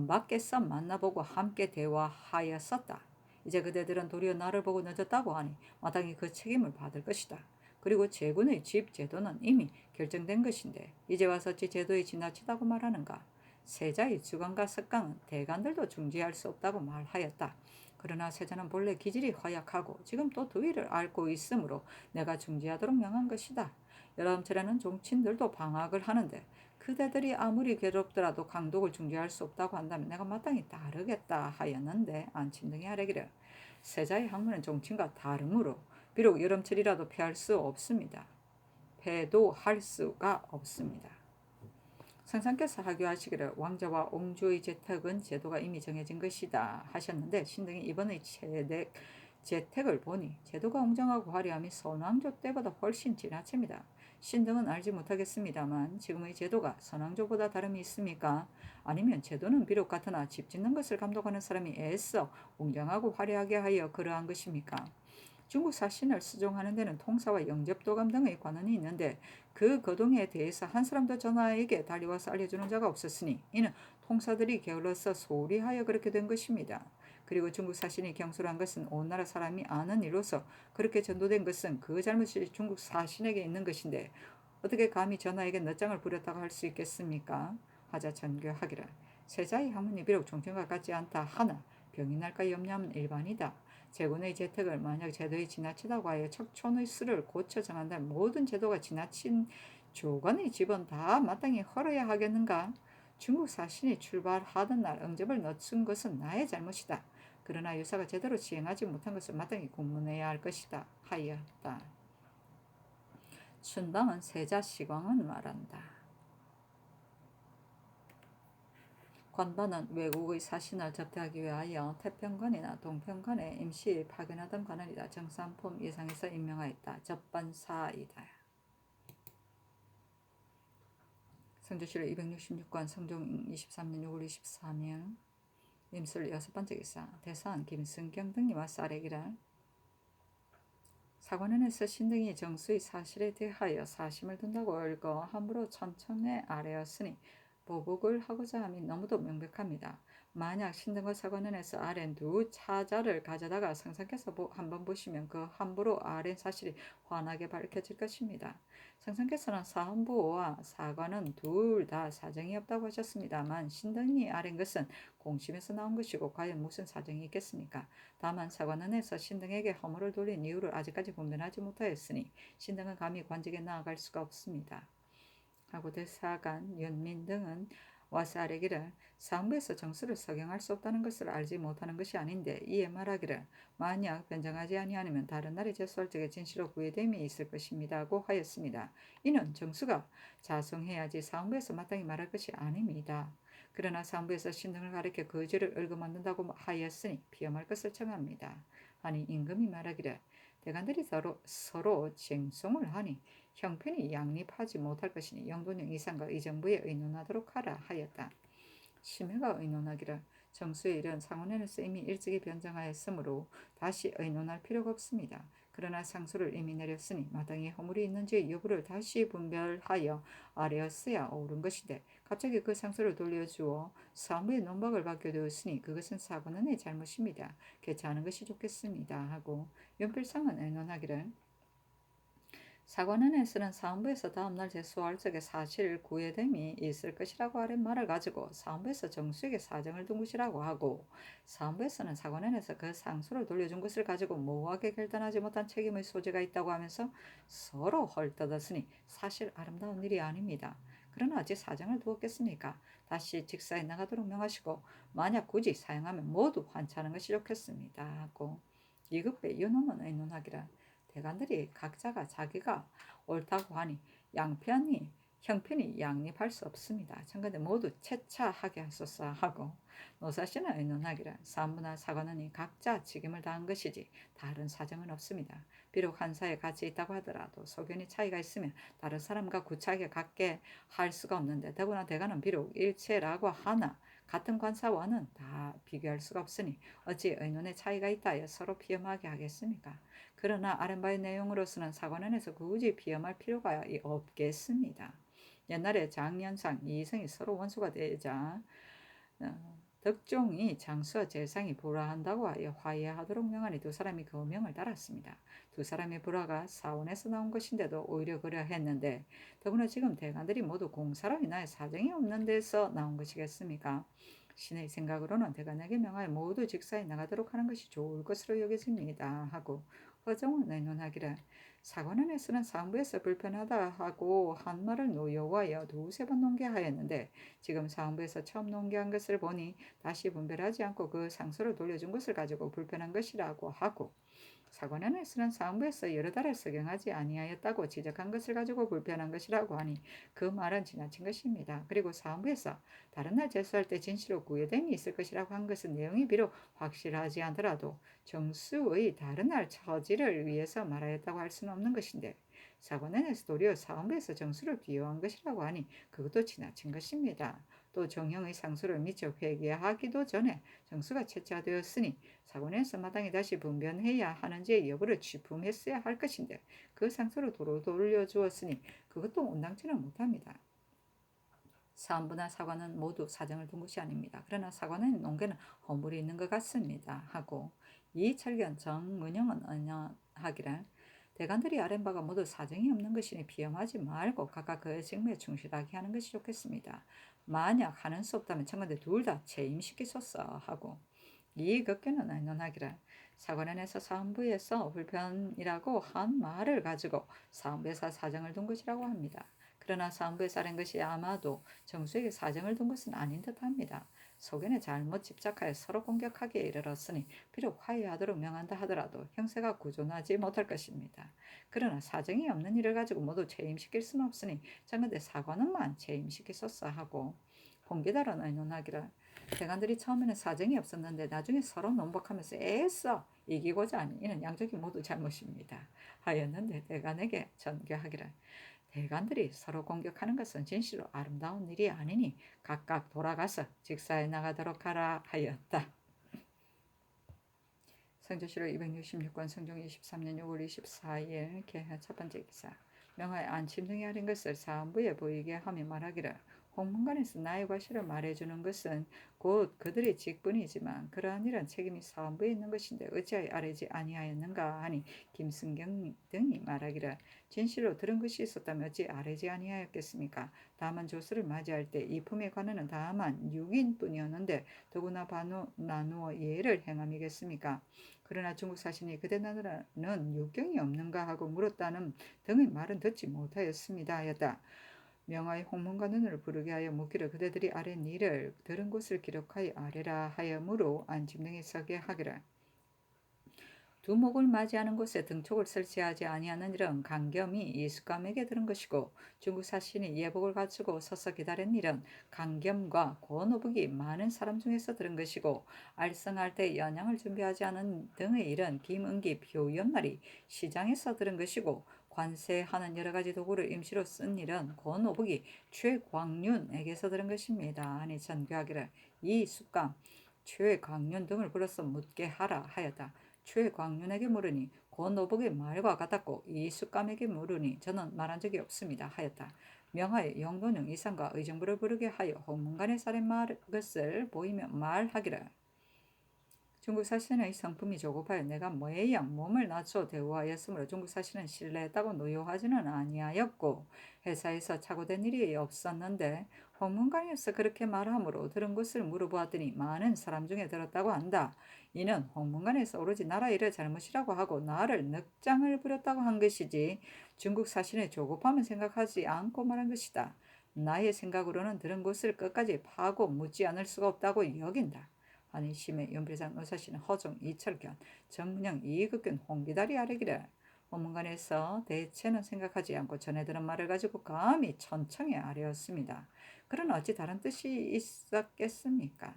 밖에서 만나보고 함께 대화하였었다. 이제 그대들은 도리어 나를 보고 늦었다고 하니 마땅히 그 책임을 받을 것이다. 그리고 제군의 집 제도는 이미 결정된 것인데 이제 와서 어찌 제도에 지나치다고 말하는가. 세자의 주관과 석강은 대간들도 중지할 수 없다고 말하였다. 그러나 세자는 본래 기질이 허약하고 지금 또 더위를 앓고 있으므로 내가 중지하도록 명한 것이다. 여름철에는 종친들도 방학을 하는데 그대들이 아무리 괴롭더라도 강독을 중지할 수 없다고 한다면 내가 마땅히 따르겠다 하였는데 안친등이 아뢰기를 세자의 학문은 종친과 다르므로 비록 여름철이라도 피할 수 없습니다. 패도할 수가 없습니다. 선상께서 하교하시기를 왕자와 옹주의 재택은 제도가 이미 정해진 것이다 하셨는데 신등이 이번의 재택을 보니 제도가 웅장하고 화려함이 선왕조 때보다 훨씬 지나칩니다. 신등은 알지 못하겠습니다만 지금의 제도가 선왕조보다 다름이 있습니까? 아니면 제도는 비록 같으나 집 짓는 것을 감독하는 사람이 애써 웅장하고 화려하게 하여 그러한 것입니까? 중국 사신을 수종하는 데는 통사와 영접도감 등의 관원이 있는데 그 거동에 대해서 한 사람도 전하에게 달려와서 알려주는 자가 없었으니 이는 통사들이 게을러서 소홀히 하여 그렇게 된 것입니다. 그리고 중국 사신이 경솔한 것은 온 나라 사람이 아는 일로서 그렇게 전도된 것은 그 잘못이 중국 사신에게 있는 것인데 어떻게 감히 전하에게 넛장을 부렸다고 할 수 있겠습니까? 하자 전교하기를 세자의 학문이 비록 종편과 같지 않다 하나 병이 날까 염려하면 일반이다. 제군의 재택을 만약 제도에 지나치다고 하여 척촌의 수를 고쳐 정한다면 모든 제도가 지나친 조관의 집은 다 마땅히 헐어야 하겠는가? 중국 사신이 출발하던 날 응접을 늦춘 것은 나의 잘못이다. 그러나 유사가 제대로 시행하지 못한 것을 마땅히 공문해야 할 것이다 하였다. 춘방은 세자 시광은 말한다. 관반은 외국의 사신을 접대하기 위하여 태평관이나 동평관에 임시 파견하던 관원이다. 정산품 예상해서 임명하였다. 접반사이다. 성조실록 266관 성종 23년 6월 23일 임술 6번째 기사 대산 김승경 등이 와서 아래기를 사관원에서 신등이 정수의 사실에 대하여 사심을 둔다고 읽어 함부로 천천에 아뢰었으니 보복을 하고자 함이 너무도 명백합니다. 만약 신등과 사관원에서 아랜 두 차자를 가져다가 성상께서 한번 보시면 그 함부로 아랜 사실이 환하게 밝혀질 것입니다. 성상께서는 사헌부와 사관은 둘 다 사정이 없다고 하셨습니다만 신등이 아랜 것은 공심에서 나온 것이고 과연 무슨 사정이 있겠습니까? 다만 사관원에서 신등에게 허물을 돌린 이유를 아직까지 분별하지 못하였으니 신등은 감히 관직에 나아갈 수가 없습니다. 하고 대사관, 연민 등은 와서 아뢰기를 사헌부에서 정수를 석영할 수 없다는 것을 알지 못하는 것이 아닌데 이에 말하기를 만약 변정하지 아니하면 다른 날에 제수할 적에 진실로 구해됨이 있을 것입니다고 하였습니다. 이는 정수가 자성해야지 사헌부에서 마땅히 말할 것이 아닙니다. 그러나 사헌부에서 신등을 가리켜 거지를 얽어만든다고 하였으니 피험할 것을 청합니다. 하니 임금이 말하기를 대관들이 서로 쟁송을 하니 형편이 양립하지 못할 것이니 영돈령 이상과 의정부에 의논하도록 하라 하였다. 심해가 의논하기를 정수의 일은 상원에서 이미 일찍이 변정하였으므로 다시 의논할 필요가 없습니다. 그러나 상소를 이미 내렸으니 마땅히 허물이 있는지 여부를 다시 분별하여 아뢰었어야 옳은 것인데 갑자기 그 상소를 돌려주어 사무의 논박을 받게 되었으니 그것은 사관원의 잘못입니다. 개최하는 것이 좋겠습니다 하고 연필상은 의논하기를 사관원에서는 사헌부에서 다음날 제수할 적에 사실 구해됨이 있을 것이라고 하는 말을 가지고 사헌부에서 정수에게 사정을 둔 것이라고 하고 사헌부에서는 사관원에서 그 상소를 돌려준 것을 가지고 모호하게 결단하지 못한 책임의 소지가 있다고 하면서 서로 헐뜯었으니 사실 아름다운 일이 아닙니다. 그러나 어찌 사정을 두었겠습니까? 다시 직사에 나가도록 명하시고 만약 굳이 사용하면 모두 환차하는 것이 좋겠습니다 하고 이급배 이놈은 의논하기라 대관들이 각자가 자기가 옳다고 하니 형편이 양립할 수 없습니다. 청가대 모두 채차하게 하소서 하고 노사씨는 의논하기를 사무나 사관원이 각자 직임을 다한 것이지 다른 사정은 없습니다. 비록 한 사에 같이 있다고 하더라도 소견이 차이가 있으면 다른 사람과 구차하게 갖게 할 수가 없는데 더구나 대관은 비록 일체라고 하나 같은 관사와는 다 비교할 수가 없으니 어찌 의논의 차이가 있다 하여 서로 피험하게 하겠습니까? 그러나 아랫바의 내용으로서는 사관원에서 굳이 피험할 필요가 없겠습니다. 옛날에 장년상 이성이 서로 원수가 되자 덕종이 장수와 재상이 불화한다고 하여 화해하도록 명하니 두 사람이 그 명을 따랐습니다. 두 사람의 불화가 사원에서 나온 것인데도 오히려 그려 했는데 더구나 지금 대관들이 모두 공사로 인하여 사정이 없는 데서 나온 것이겠습니까? 신의 생각으로는 대관에게 명하여 모두 직사에 나가도록 하는 것이 좋을 것으로 여겨집니다 하고 허정은 의논하기를 사관원에서는 상부에서 불편하다 하고 한 말을 요구하여 두세 번 논개하였는데 지금 상부에서 처음 논개한 것을 보니 다시 분별하지 않고 그 상소를 돌려준 것을 가지고 불편한 것이라고 하고 사관원에서는 상부에서 여러 달을 석영하지 아니하였다고 지적한 것을 가지고 불편한 것이라고 하니 그 말은 지나친 것입니다. 그리고 사헌부에서 다른 날 제수할 때 진실로 구해됨이 있을 것이라고 한 것은 내용이 비록 확실하지 않더라도 정수의 다른 날 처지를 위해서 말하였다고 할 수는 없는 것인데 사관원에서 도리어 사원부에서 정수를 비호한 것이라고 하니 그것도 지나친 것입니다. 또 정형의 상수를 미처 회개하기도 전에 정수가 채취되었으니 사관원에서 마땅히 다시 분변해야 하는지의 여부를 취품했어야 할 것인데 그 상수를 도로 돌려주었으니 그것도 온당치는 못합니다. 사원부나 사관은 모두 사정을 둔 것이 아닙니다. 그러나 사관의 논계는 허물이 있는 것 같습니다. 하고 이철견 정문영은 언연하기를 대관들이 아랜 바가 모두 사정이 없는 것이니 비염하지 말고 각각 그의 직무에 충실하게 하는 것이 좋겠습니다. 만약 하는 수 없다면 청간대 둘 다 재임시키소서 하고 이극견은 언연하기를 사관원에서 사원부에서 불편이라고 한 말을 가지고 사원부에서 사정을 둔 것이라고 합니다. 그러나 사원부에서 아랜 것이 아마도 정수에게 사정을 둔 것은 아닌 듯합니다. 소견에 잘못 집착하여 서로 공격하기에 이르렀으니 비록 화해하도록 명한다 하더라도 형세가 구존하지 못할 것입니다. 그러나 사정이 없는 일을 가지고 모두 재임시킬 수는 없으니 장근대 사관원만 재임시키소서 하고 봉기달은 의논하기를 대관들이 처음에는 사정이 없었는데 나중에 서로 논복하면서 애써 이기고자 하니 이는 양쪽이 모두 잘못입니다. 하였는데 대관에게 전교하기를 대관들이 서로 공격하는 것은 진실로 아름다운 일이 아니니 각각 돌아가서 직사에 나가도록 하라 하였다. 성조실록 266권 성종 23년 6월 24일 개하 첫 번째 기사 명하에 안침 등이 아린 것을 사원부에 보이게 하며 말하기를 홍문관에서 나의 과실을 말해주는 것은 곧 그들의 직분이지만 그러한 일은 책임이 사원부에 있는 것인데 어찌하여 아뢰지 아니하였는가 하니 김승경 등이 말하기를 진실로 들은 것이 있었다면 어찌 아뢰지 아니하였겠습니까? 다만 조수를 맞이할 때 이 품에 관하는 다만 6인뿐이었는데 더구나 나누어 예를 행함이겠습니까? 그러나 중국 사신이 그대 나라는 육경이 없는가 하고 물었다는 등의 말은 듣지 못하였습니다 하였다. 명하의 홍문과 눈을 부르게 하여 묻기를 그대들이 아랜 일을 들은 것을 기록하여 아뢰라 하여으로 안짐등이 서게 하기를 두목을 맞이하는 곳에 등촉을 설치하지 아니하는 일은 강겸이 이숙감에게 들은 것이고 중국 사신이 예복을 갖추고 서서 기다린 일은 강겸과 고노북이 많은 사람 중에서 들은 것이고 알성할 때 연양을 준비하지 않은 등의 일은 김은기 표연말이 시장에서 들은 것이고 관세하는 여러 가지 도구를 임시로 쓴 일은 고노북이 최광륜에게서 들은 것입니다. 아니 전교하기를 이 숙감 최광륜 등을 불러서 묻게 하라 하였다. 최광륜에게 물으니 고노북의 말과 같았고 이숙감에게 물으니 저는 말한 적이 없습니다 하였다. 명하여 영돈영 이상과 의정부를 부르게 하여 홍문관의 살인 것을 보이며 말하기를 중국 사신의 성품이 조급하여 내가 모해양 몸을 낮춰 대우하였으므로 중국 사신은 신뢰했다고 노여하지는 아니하였고 회사에서 착오된 일이 없었는데 홍문관에서 그렇게 말하므로 들은 것을 물어보았더니 많은 사람 중에 들었다고 한다. 이는 홍문관에서 오로지 나라 일의 잘못이라고 하고 나를 늑장을 부렸다고 한 것이지 중국 사신의 조급함을 생각하지 않고 말한 것이다. 나의 생각으로는 들은 것을 끝까지 파고 묻지 않을 수가 없다고 여긴다. 아니 심해 연필상 의사씨는 허종 이철견 정문영 이극견 홍기다리 아래기를 법문관에서 대체는 생각하지 않고 전에 들은 말을 가지고 감히 천청에 아뢰었습니다. 그러나 어찌 다른 뜻이 있었겠습니까?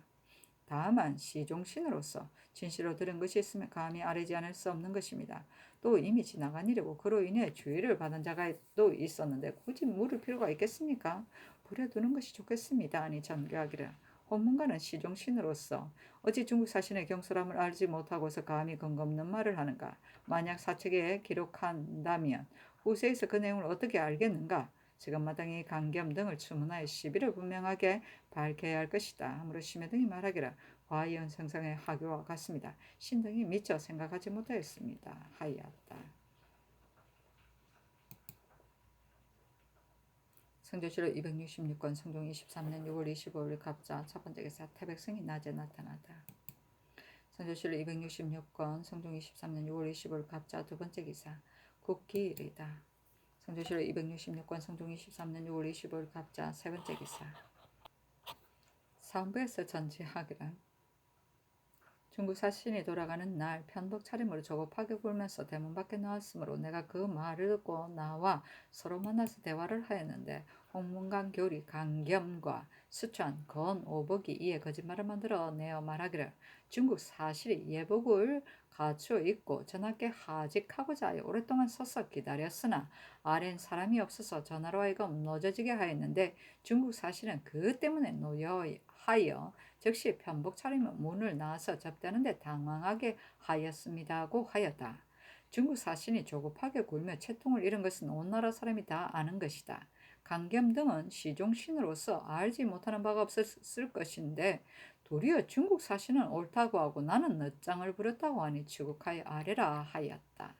다만 시종신으로서 진실로 들은 것이 있으면 감히 아뢰지 않을 수 없는 것입니다. 또 이미 지나간 일이고 그로 인해 주의를 받은 자가 또 있었는데 굳이 물을 필요가 있겠습니까? 버려두는 것이 좋겠습니다. 아니 전교하기를 헌문가는 시종신으로서 어찌 중국 사신의 경솔함을 알지 못하고서 감히 근거 없는 말을 하는가? 만약 사책에 기록한다면 후세에서 그 내용을 어떻게 알겠는가? 지금 마땅히 강겸 등을 추문하여 시비를 분명하게 밝혀야 할 것이다. 아무로 심해 등이 말하기를 과연 성상의 하교와 같습니다. 신 등이 미처 생각하지 못하였습니다. 하였다. 성조실록 266권 성종 23년 6월 25일 갑자 첫 번째 기사 태백성이 낮에 나타나다. 성조실록 266권 성종 23년 6월 25일 갑자 두 번째 기사 국기일이다. 성조실록 266권 성종 23년 6월 25일 갑자 세 번째 기사 사원부에서 전지하기를 중국 사신이 돌아가는 날 편복 차림으로 조급하게 굴면서 대문 밖에 나왔으므로 내가 그 말을 듣고 나와 서로 만나서 대화를 하였는데 홍문관 교리 강겸과 수찬 건 오복이 이에 거짓말을 만들어 내어 말하기를 중국 사실이 예복을 갖추어 있고 전하께 하직하고자 하여 오랫동안 서서 기다렸으나 아랜 사람이 없어서 전하로 하여금 늦어지게 하였는데 중국 사실은 그 때문에 노여하여 즉시 편복 차리며 문을 나와서 접대하는데 당황하게 하였습니다고 하였다. 중국 사신이 조급하게 굴며 채통을 잃은 것은 온 나라 사람이 다 아는 것이다. 강겸 등은 시종신으로서 알지 못하는 바가 없었을 것인데 도리어 중국 사신은 옳다고 하고 나는 늦장을 부렸다고 하니 추국하여 아뢰라 하였다.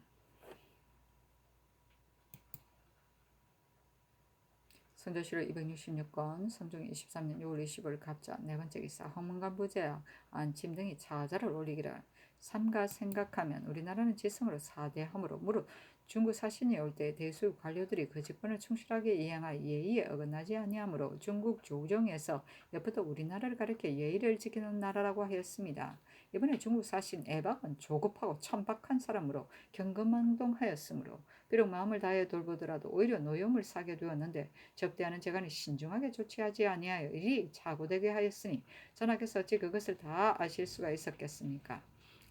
선조실록 266건 선종 23년 6월 25일 갑자 네 번째 기사 홍문관 부제약 안침 등이 차자를 올리기를 삼가 생각하면 우리나라는 지성으로 사대함으로 무릇 중국 사신이 올 때 대수 관료들이 그 직분을 충실하게 이행할 예의에 어긋나지 아니하므로 중국 조정에서 옆부터 우리나라를 가리켜 예의를 지키는 나라라고 하였습니다. 이번에 중국 사신 애박은 조급하고 천박한 사람으로 경거망동하였으므로 비록 마음을 다해 돌보더라도 오히려 노염을 싸게 되었는데 접대하는 재간이 신중하게 조치하지 아니하여 일이 착오되게 하였으니 전하께서 어찌 그것을 다 아실 수가 있었겠습니까?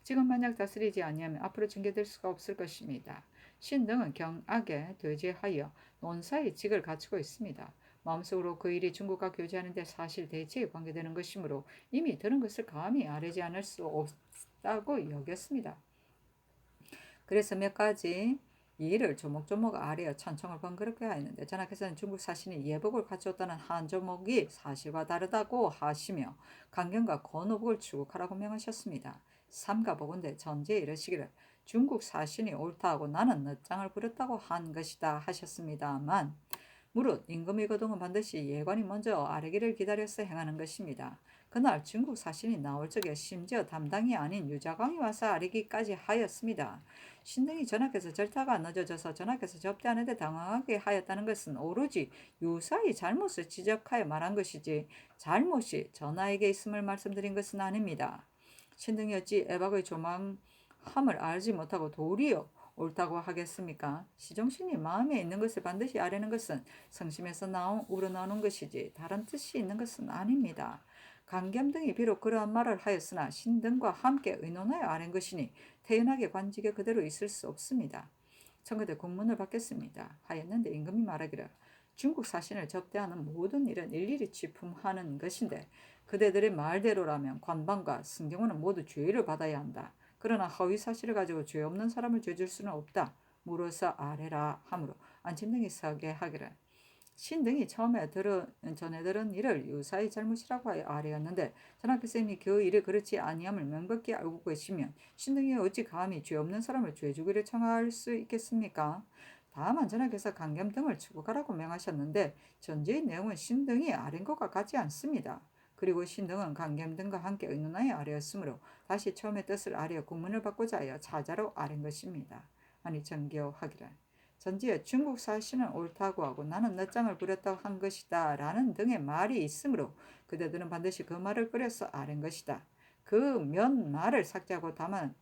지금 만약 다스리지 아니하면 앞으로 징계될 수가 없을 것입니다. 신등은 경악에 되제하여 논사의 직을 갖추고 있습니다. 마음속으로 그 일이 중국과 교제하는 데 사실 대치에 관계되는 것이므로 이미 들은 것을 감히 아뢰지 않을 수 없다고 여겼습니다. 그래서 몇 가지 이 일을 조목조목 아뢰어 천청을 번거롭게 하였는데 전하께서는 중국 사신이 예복을 갖추었다는 한 조목이 사실과 다르다고 하시며 강경과 권오복을 추국하라고 명하셨습니다. 삼가 보건대 전제에 이르시기를 중국 사신이 옳다고 나는 늦장을 부렸다고 한 것이다 하셨습니다만 무릇 임금이거동은 반드시 예관이 먼저 아뢰기를 기다려서 행하는 것입니다. 그날 중국 사신이 나올 적에 심지어 담당이 아닌 유자광이 와서 아뢰기까지 하였습니다. 신등이 전하께서 절타가 늦어져서 전하께서 접대하는데 당황하게 하였다는 것은 오로지 유사의 잘못을 지적하여 말한 것이지 잘못이 전하에게 있음을 말씀드린 것은 아닙니다. 신등이 어찌 애박의 조망함을 알지 못하고 도리어 옳다고 하겠습니까? 시종신이 마음에 있는 것을 반드시 아뢰는 것은 성심에서 우러나오는 것이지 다른 뜻이 있는 것은 아닙니다. 강겸 등이 비록 그러한 말을 하였으나 신등과 함께 의논하여 아랜 것이니 태연하게 관직에 그대로 있을 수 없습니다. 청와대 공문을 받겠습니다. 하였는데 임금이 말하기를 중국 사신을 접대하는 모든 일은 일일이 취품하는 것인데 그대들의 말대로라면 관방과 승경원은 모두 죄를 받아야 한다. 그러나 허위 사실을 가지고 죄 없는 사람을 죄줄 수는 없다. 물어서 아뢰라 하므로 안침등이 서게 하기를 신등이 전에 들은 일을 유사의 잘못이라고 하여 아뢰었는데 전하께서 이미 그 일을 그렇지 아니함을 명백히 알고 계시면 신등이 어찌 감히 죄 없는 사람을 죄 주기를 청할 수 있겠습니까? 다만 전하께서 강겸 등을 추국하라고 명하셨는데 전제의 내용은 신등이 아뢰인 것과 같지 않습니다. 그리고 신등은 강겸 등과 함께 의논하여 아뢰었으므로 다시 처음의 뜻을 아뢰어 국문을 받고자 하여 차자로 아뢰인 것입니다. 아니 정교하기를 전지에 중국 사신은 옳다고 하고 나는 늦장을 부렸다고 한 것이다 라는 등의 말이 있으므로 그대들은 반드시 그 말을 끓여서 아는 것이다. 그 몇 말을 삭제하고 다만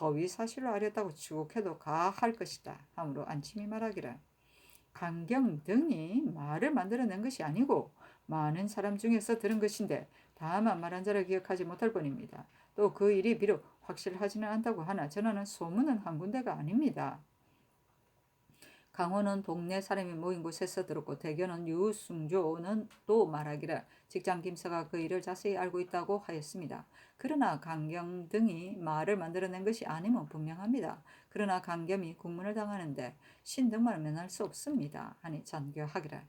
허위 사실로 아렸다고 추국해도 가할 것이다. 하므로 안침이 말하기를 강경 등이 말을 만들어낸 것이 아니고 많은 사람 중에서 들은 것인데 다만 말한 자를 기억하지 못할 뿐입니다. 또 그 일이 비록 확실하지는 않다고 하나 전하는 소문은 한 군데가 아닙니다. 강호는 동네 사람이 모인 곳에서 들었고 대견은 유승조는 또 말하기를 직장 김서가 그 일을 자세히 알고 있다고 하였습니다. 그러나 강경 등이 말을 만들어낸 것이 아니면 분명합니다. 그러나 강겸이 국문을 당하는데 신등만을 면할 수 없습니다. 하니 전교하기를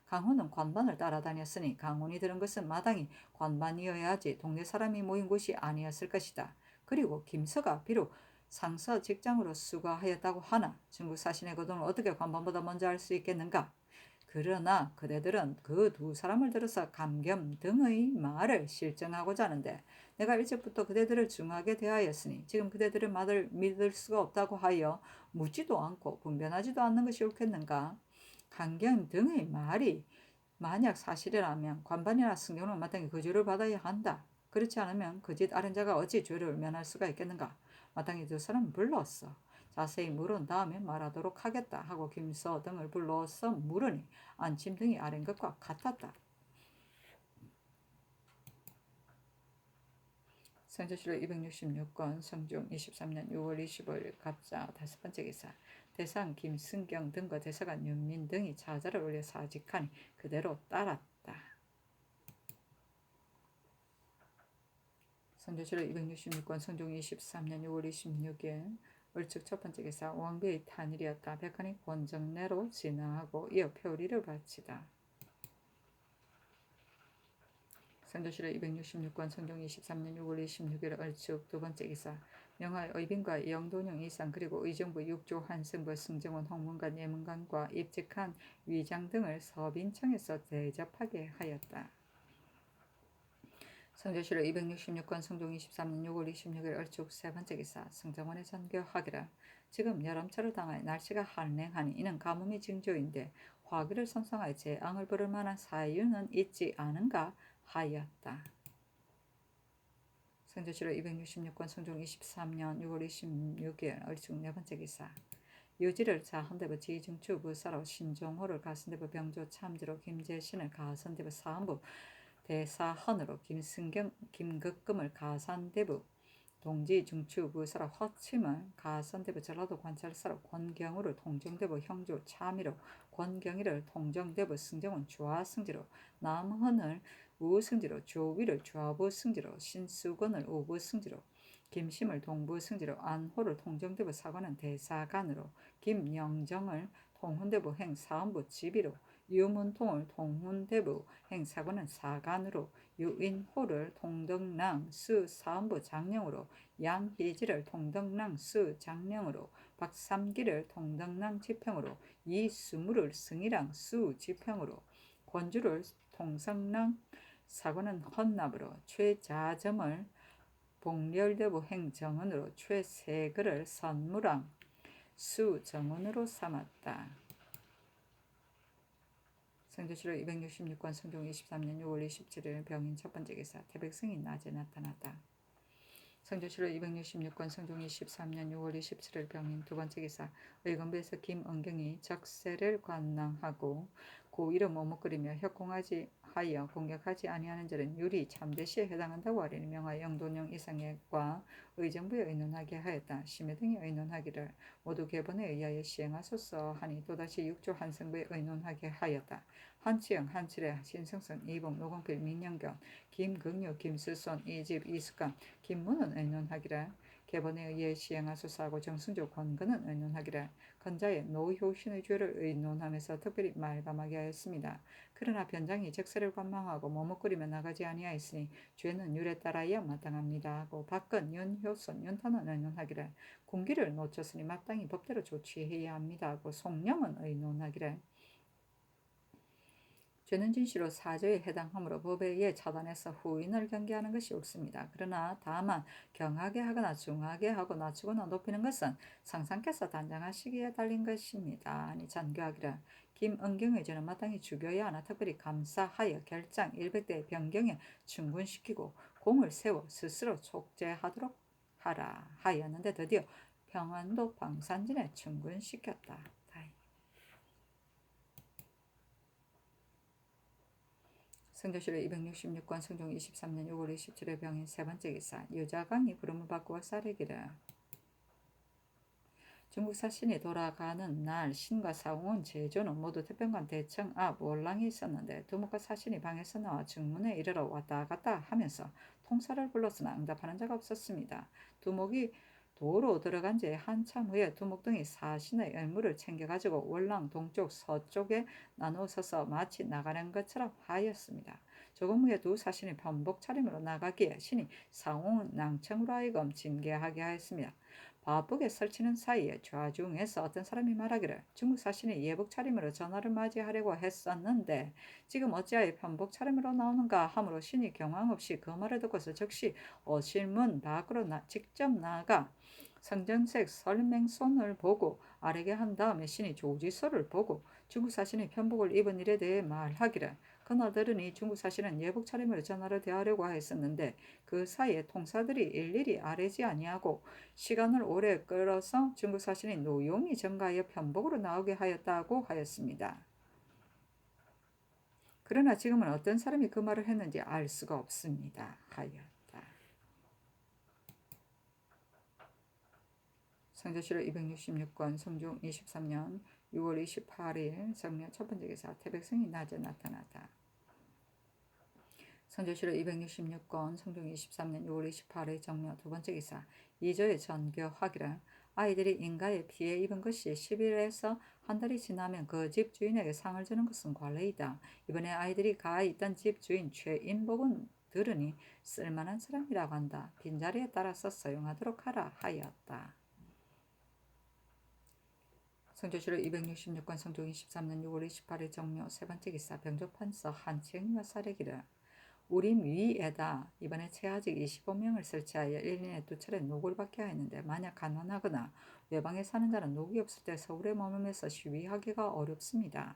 강호는 관반을 따라다녔으니 강혼이 들은 것은 마땅히 관반이어야지 동네 사람이 모인 곳이 아니었을 것이다. 그리고 김서가 비록 상서 직장으로 수거하였다고 하나 중국 사신의 거동을 어떻게 관반보다 먼저 알 수 있겠는가? 그러나 그대들은 그 두 사람을 들어서 감겸 등의 말을 실증하고자 하는데 내가 일찍부터 그대들을 중하게 대하였으니 지금 그대들의 말을 믿을 수가 없다고 하여 묻지도 않고 분변하지도 않는 것이 옳겠는가? 감겸 등의 말이 만약 사실이라면 관반이나 승경은 마땅히 거주를 받아야 한다. 그렇지 않으면 그 짓 아른 자가 어찌 죄를 면할 수가 있겠는가. 마땅히 두 사람은 불렀어. 자세히 물은 다음에 말하도록 하겠다 하고 김서 등을 불러서 물으니 안침 등이 아린 것과 같았다. 성조실록 266권 성중 23년 6월 25일 갑자 5번째 기사. 대상 김승경 등과 대사관 윤민 등이 자자를 올려 사직하니 그대로 따랐다. 성조실록 266권 성중 23년 6월 26일 을측 첫 번째 기사. 왕비의 탄일이었다. 백한이 권정내로 진화하고 이어 표리를 바치다. 성조실록 266권 성종 23년 6월 26일 을축 두 번째 기사. 명하의 의빈과 이영돈영 이상 그리고 의정부 육조 한승부 승정원 홍문관 예문관과 입직한 위장 등을 서빈청에서 대접하게 하였다. 성조실록 266권 성종 23년 6월 26일 을축 세 번째 기사. 승정원에 전교하기라. 지금 여름철을 당하여 날씨가 한랭하니 이는 가뭄이 징조인데 화기를 선성하여 재앙을 부를 만한 사유는 있지 않은가 하였다. 성조실록 266권 성종 23년 6월 26일 을축 네 번째 기사. 유지를 자헌대부 지중추 부사로 신종호를 가선대부 병조 참지로 김재신을 가선대부 사헌부 대사헌으로 김승경 김극금을 가산대부 동지 중추 부사로 허침을 가선대부 전라도 관찰사로 권경우를 통정대부 형조 참의로 권경희를 통정대부 승정원 좌승지로 남헌을 우승지로 조위를 좌부승지로 신수건을 우부승지로 김심을 동부승지로 안호를 통정대부 사관은 대사관으로 김영정을 통훈대부 행사헌부 지비로 유문통을 통훈대부 행사관은 사관으로 유인호를 통덕랑 수사헌부 장령으로 양희지를 통덕랑 수장령으로 박삼기를 통덕랑 지평으로 이수무를 승이랑 수지평으로 권주를 통성랑 사관은 헌납으로 최자점을 복렬대부 행정원으로 최세글을 선무랑 수정원으로 삼았다. 성조실록 266권 성종 23년 6월 27일 병인 첫 번째 기사. 태백승이 낮에 나타났다. 성조실록 266권 성종 23년 6월 27일 병인 두 번째 기사. 의건부에서 김은경이 적세를 관낭하고 고 이름 머뭇거리며 협공하지 하여 공격하지 아니하는 자는 유리 참대시에 해당한다고 하리니 명하여 영돈영 이상액과 의정부에 의논하게 하였다. 심해 등이 의논하기를 모두 개본에 의하여 시행하소서 하니 또다시 육조 한승부에 의논하게 하였다. 한치영, 한칠애, 신승선, 이봉, 노공필, 민영견, 김극류, 김수손, 이집, 이숙감, 김문은 의논하기를 개본에 의해 시행하소서 하고 정승조, 권근은 의논하기를 건자의 노효신의 죄를 의논하면서 특별히 말감하게 하였습니다. 그러나 변장이 적세를 관망하고 머뭇거리며 나가지 아니하였으니 죄는 율에 따라야 마땅합니다 하고 박근, 윤효선, 윤탄은 의논하기를 군기를 놓쳤으니 마땅히 법대로 조치해야 합니다 하고 송령은 의논하기를 죄는 진시로 사죄에 해당하므로 법에 의해 차단해서 후인을 경계하는 것이 옳습니다. 그러나 다만 경하게 하거나 중하게 하고 낮추거나 높이는 것은 상상께서 단정하시기에 달린 것입니다. 아니 전교하기를 김은경의 죄는 마땅히 죽여야 하나 특별히 감사하여 결장 100대 변경에 충분시키고 공을 세워 스스로 촉제하도록 하라 하였는데 드디어 평안도 방산진에 충분시켰다. 성조실록 266권 성종 23년 6월 27일 병인 세 번째 기사. 유자강이 부름을 바꾸어 싸르기를 중국 사신이 돌아가는 날 신과 사홍은 제조는 모두 태평관 대청 앞 월랑에 있었는데 두목과 사신이 방에서 나와 중문에 이르러 왔다 갔다 하면서 통사를 불렀으나 응답하는 자가 없었습니다. 두목이 도로 들어간 지 한참 후에 두목 등이 사신의 의무를 챙겨가지고 월랑 동쪽 서쪽에 나누어서서 마치 나가는 것처럼 하였습니다. 조금 후에 두 사신이 편복 차림으로 나가기에 신이 사홍은 낭청으로 하여금 징계하게 하였습니다. 바쁘게 설치는 사이에 좌중에서 어떤 사람이 말하기를 중국 사신이 예복 차림으로 전하를 맞이하려고 했었는데 지금 어찌하여 편복 차림으로 나오는가 하므로 신이 경황 없이 그 말을 듣고서 즉시 어실문 밖으로 직접 나가 성정색 설맹손을 보고 아래게 한 다음에 신이 조지서를 보고 중국 사신이 편복을 입은 일에 대해 말하기를 그날들은 중국 사신은 예복 차림으로 전하를 대하려고 하였었는데 그 사이에 통사들이 일일이 아뢰지 아니하고 시간을 오래 끌어서 중국 사신이 노용이 전가하여 편복으로 나오게 하였다고 하였습니다. 그러나 지금은 어떤 사람이 그 말을 했는지 알 수가 없습니다. 하였다. 성조실록 266권 성종 23년 6월 28일 정묘 첫 번째 기사 태백성이 낮에 나타나다. 성조실록 266권 성종 23년 6월 28일 정묘 두 번째 기사 2조의 전교하기를 아이들이 인가에 피해 입은 것이 10일에서 한 달이 지나면 그 집 주인에게 상을 주는 것은 관례이다. 이번에 아이들이 가 있던 집 주인 최인복은 들으니 쓸만한 사람이라고 한다. 빈자리에 따라서 사용하도록 하라 하였다. 성조실록 266권 성종 23년 6월 28일 정묘 세 번째 기사 병조판서 한치행과 사례기를 우림 위에다 이번에 최하직 25명을 설치하여 1년에 2차례 녹을 받게 하였는데 만약 가난하거나 외방에 사는 자는 녹이 없을 때 서울에 머물면서 시위하기가 어렵습니다.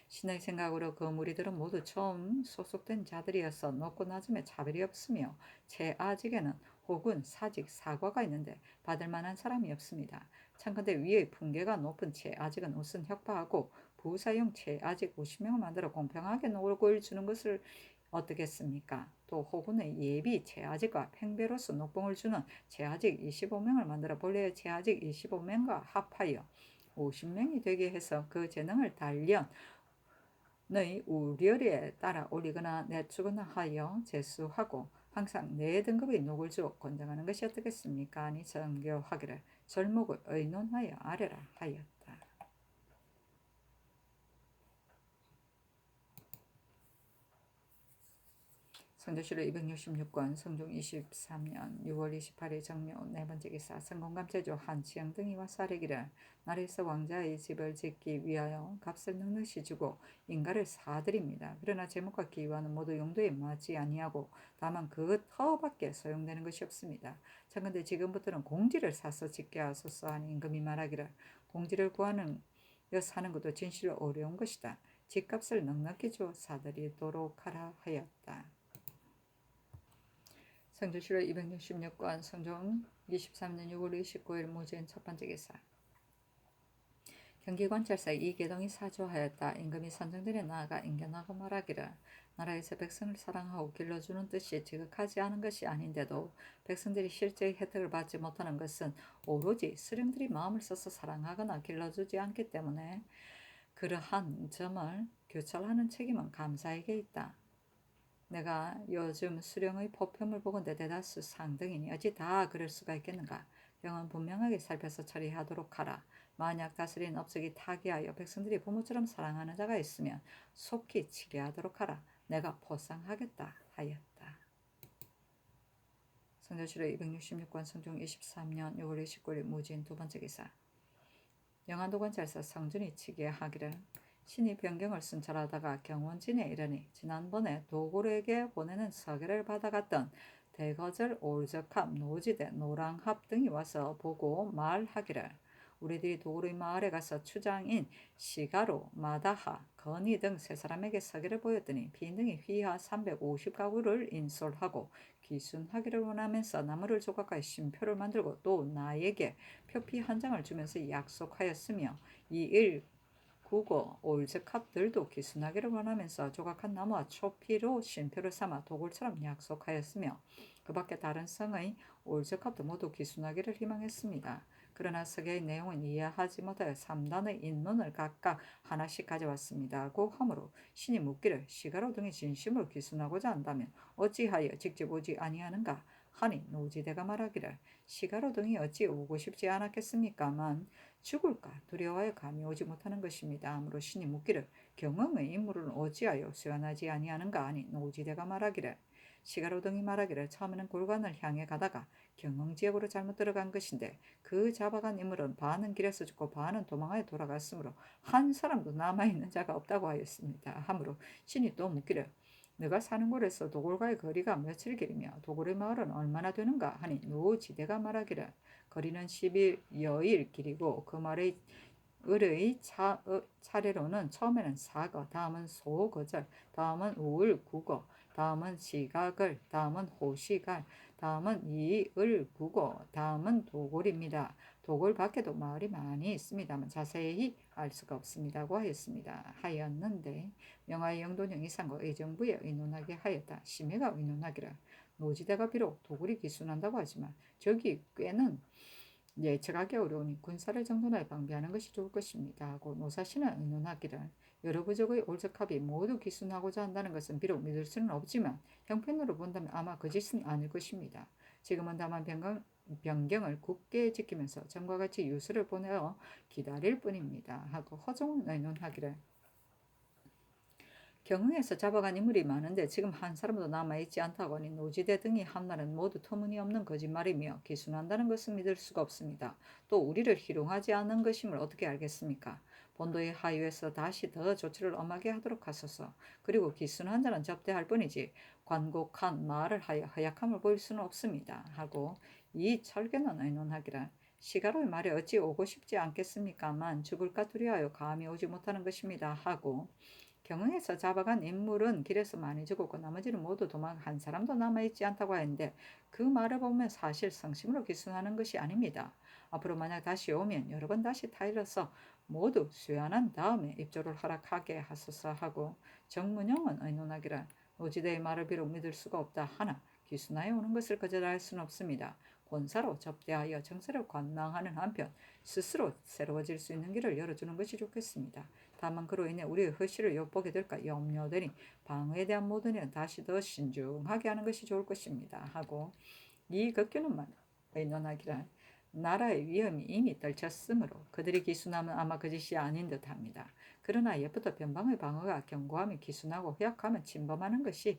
신의 생각으로 그 무리들은 모두 처음 소속된 자들이어서 높고 낮음에 차별이 없으며 최아직에는 혹은 사직, 사과가 있는데 받을 만한 사람이 없습니다. 참건대 위의 품계가 높은 최아직은 우선 협파하고 부사용 최아직 50명을 만들어 공평하게 녹을 주는 것을 어떻겠습니까? 또 호군의 예비 최아직과 팽배로서 녹봉을 주는 최아직 25명을 만들어 본래의 최아직 25명과 합하여 50명이 되게 해서 그 재능을 단련의 우려에 따라 올리거나 내주거나 하여 제수하고 항상 네 등급의 녹을 주어 권장하는 것이 어떻겠습니까? 아니 정교하기를 절목을 의논하여 아뢰라 하였다. 성조실록 266권 성종 23년 6월 28일 정묘 네 번째 기사 성공감제조 한치영 등이와 사례기를 나라에서 왕자의 집을 짓기 위하여 값을 넉넉히 주고 인가를 사드립니다. 그러나 제목과 기와는 모두 용도에 맞지 아니하고 다만 그 터밖에 소용되는 것이 없습니다. 참건대 지금부터는 공지를 사서 짓게 하소서 하니 임금이 말하기를 공지를 구하는 사는 것도 진실로 어려운 것이다. 집값을 넉넉히 주어 사드리도록 하라 하였다. 성조실록 266권 성종 23년 6월 29일 무제인 첫 번째 기사 경기관찰사 이계동이 사조하였다. 임금이 선정들에 나아가 인견하고 말하기를 나라에서 백성을 사랑하고 길러주는 뜻이 지극하지 않은 것이 아닌데도 백성들이 실제의 혜택을 받지 못하는 것은 오로지 수령들이 마음을 써서 사랑하거나 길러주지 않기 때문에 그러한 점을 교찰하는 책임은 감사에게 있다. 내가 요즘 수령의 포편을 보건대 대다수 상등이니 어찌 다 그럴 수가 있겠는가. 병은 분명하게 살펴서 처리하도록 하라. 만약 다스린 업적이 타기하여 백성들이 부모처럼 사랑하는 자가 있으면 속히 치리하도록 하라. 내가 보상하겠다 하였다. 성조실록 266권 성종 23년 6월 29일 무진 두 번째 기사 영안도관찰사 성준이 치게 하기를 신이 변경을 순찰하다가 경원진에 이르니 지난번에 도굴에게 보내는 서계를 받아갔던 대거절, 올적합, 노지대, 노랑합 등이 와서 보고 말하기를 우리들이 도굴의 마을에 가서 추장인 시가로, 마다하, 건희 등 세 사람에게 서계를 보였더니 비능이 휘하 350가구를 인솔하고 귀순하기를 원하면서 나무를 조각하여 쉼표를 만들고 또 나에게 표피 한 장을 주면서 약속하였으며 이일 국어, 올적합들도 귀순하기를 원하면서 조각한 나무와 초피로 쉼표를 삼아 도굴처럼 약속하였으며 그 밖에 다른 성의 올적합도 모두 귀순하기를 희망했습니다. 그러나 서계의 내용은 이해하지 못하여 3단의 인문을 각각 하나씩 가져왔습니다고 하므로 신이 묻기를 시가로 등이 진심으로 귀순하고자 한다면 어찌하여 직접 오지 아니하는가 하니 노지대가 말하기를 시가로 등이 어찌 오고 싶지 않았겠습니까만 죽을까 두려워하여 감히 오지 못하는 것입니다. 아무로 신이 묻기를 경흥의 인물은 어찌하여 수연하지 아니하는가 하니 노지대가 말하기를 시가로등이 말하기를 처음에는 골관을 향해 가다가 경흥지역으로 잘못 들어간 것인데 그 잡아간 인물은 반은 길에서 죽고 반은 도망하여 돌아갔으므로 한 사람도 남아있는 자가 없다고 하였습니다. 하므로 신이 또 묻기를 내가 사는 곳에서 도굴과의 거리가 며칠 길이며 도굴의 마을은 얼마나 되는가 하니 노지대가 말하기를 거리는 10일 여일 길이고 그 말의 을의 차례로는 처음에는 사거, 다음은 소거절, 다음은 우을국어, 다음은 시각을, 다음은 호시갈, 다음은 이을국어, 다음은 도골입니다. 도골 밖에도 마을이 많이 있습니다만 자세히 알 수가 없습니다고 하였는데 명하의 영도령 이상과 의정부에 의논하게 하였다. 심해가 의논하기를 노지대가 비록 도굴이 기순한다고 하지만 저기 꽤는 예측하기 어려우니 군사를 정돈하여 방비하는 것이 좋을 것입니다 하고 노사신은 의논하기를 여러 부족의 올적합이 모두 기순하고자 한다는 것은 비록 믿을 수는 없지만 형편으로 본다면 아마 그 짓은 아닐 것입니다. 지금은 다만 변경을 굳게 지키면서 전과 같이 유수를 보내어 기다릴 뿐입니다 하고 허종은 의논하기를 경흥에서 잡아간 인물이 많은데 지금 한 사람도 남아있지 않다고 하니 노지대 등이 한 말은 모두 터무니없는 거짓말이며 기순한다는 것은 믿을 수가 없습니다. 또 우리를 희롱하지 않은 것임을 어떻게 알겠습니까? 본도의 하유에서 다시 더 조치를 엄하게 하도록 하소서. 그리고 기순한 자는 접대할 뿐이지 관곡한 말을 하여 허약함을 보일 수는 없습니다. 하고 이 철견은 의논하기를 시가로의 말에 어찌 오고 싶지 않겠습니까만 죽을까 두려워하여 감히 오지 못하는 것입니다. 하고 경흥에서 잡아간 인물은 길에서 많이 죽었고 나머지는 모두 도망한 사람도 남아있지 않다고 하는데 그 말을 보면 사실 성심으로 기순하는 것이 아닙니다. 앞으로 만약 다시 오면 여러 번 다시 타일러서 모두 수연한 다음에 입조를 허락하게 하소서 하고 정문영은 의논하기를 노지대의 말을 비록 믿을 수가 없다 하나 기순하여 오는 것을 거절할 수는 없습니다. 권사로 접대하여 정세를 관망하는 한편 스스로 새로워질 수 있는 길을 열어주는 것이 좋겠습니다. 다만 그로 인해 우리의 허실을 엿보게 될까 염려되니 방어에 대한 모든 일은 다시 더 신중하게 하는 것이 좋을 것입니다. 하고 이 걷기는만 의논하기를 나라의 위험이 이미 떨쳤으므로 그들이 기순하면 아마 그 짓이 아닌 듯합니다. 그러나 옛부터 변방의 방어가 견고하면 기순하고 허약하면 침범하는 것이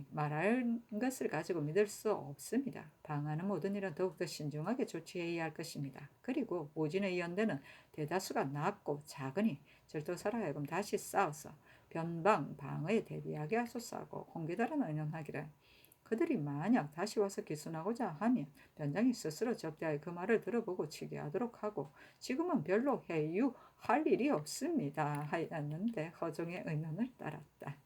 말할 것을 가지고 믿을 수 없습니다. 방하는 모든 일은 더욱더 신중하게 조치해야 할 것입니다. 그리고 모진의 연대는 대다수가 낮고 작으니 절도사로 하여금 다시 싸워서 변방 방어에 대비하게 하소서 하고 홍기달은 의논하기를 그들이 만약 다시 와서 기순하고자 하면 변장이 스스로 접대하여 그 말을 들어보고 치게 하도록 하고 지금은 별로 회유할 일이 없습니다 하였는데 허종의 의논을 따랐다.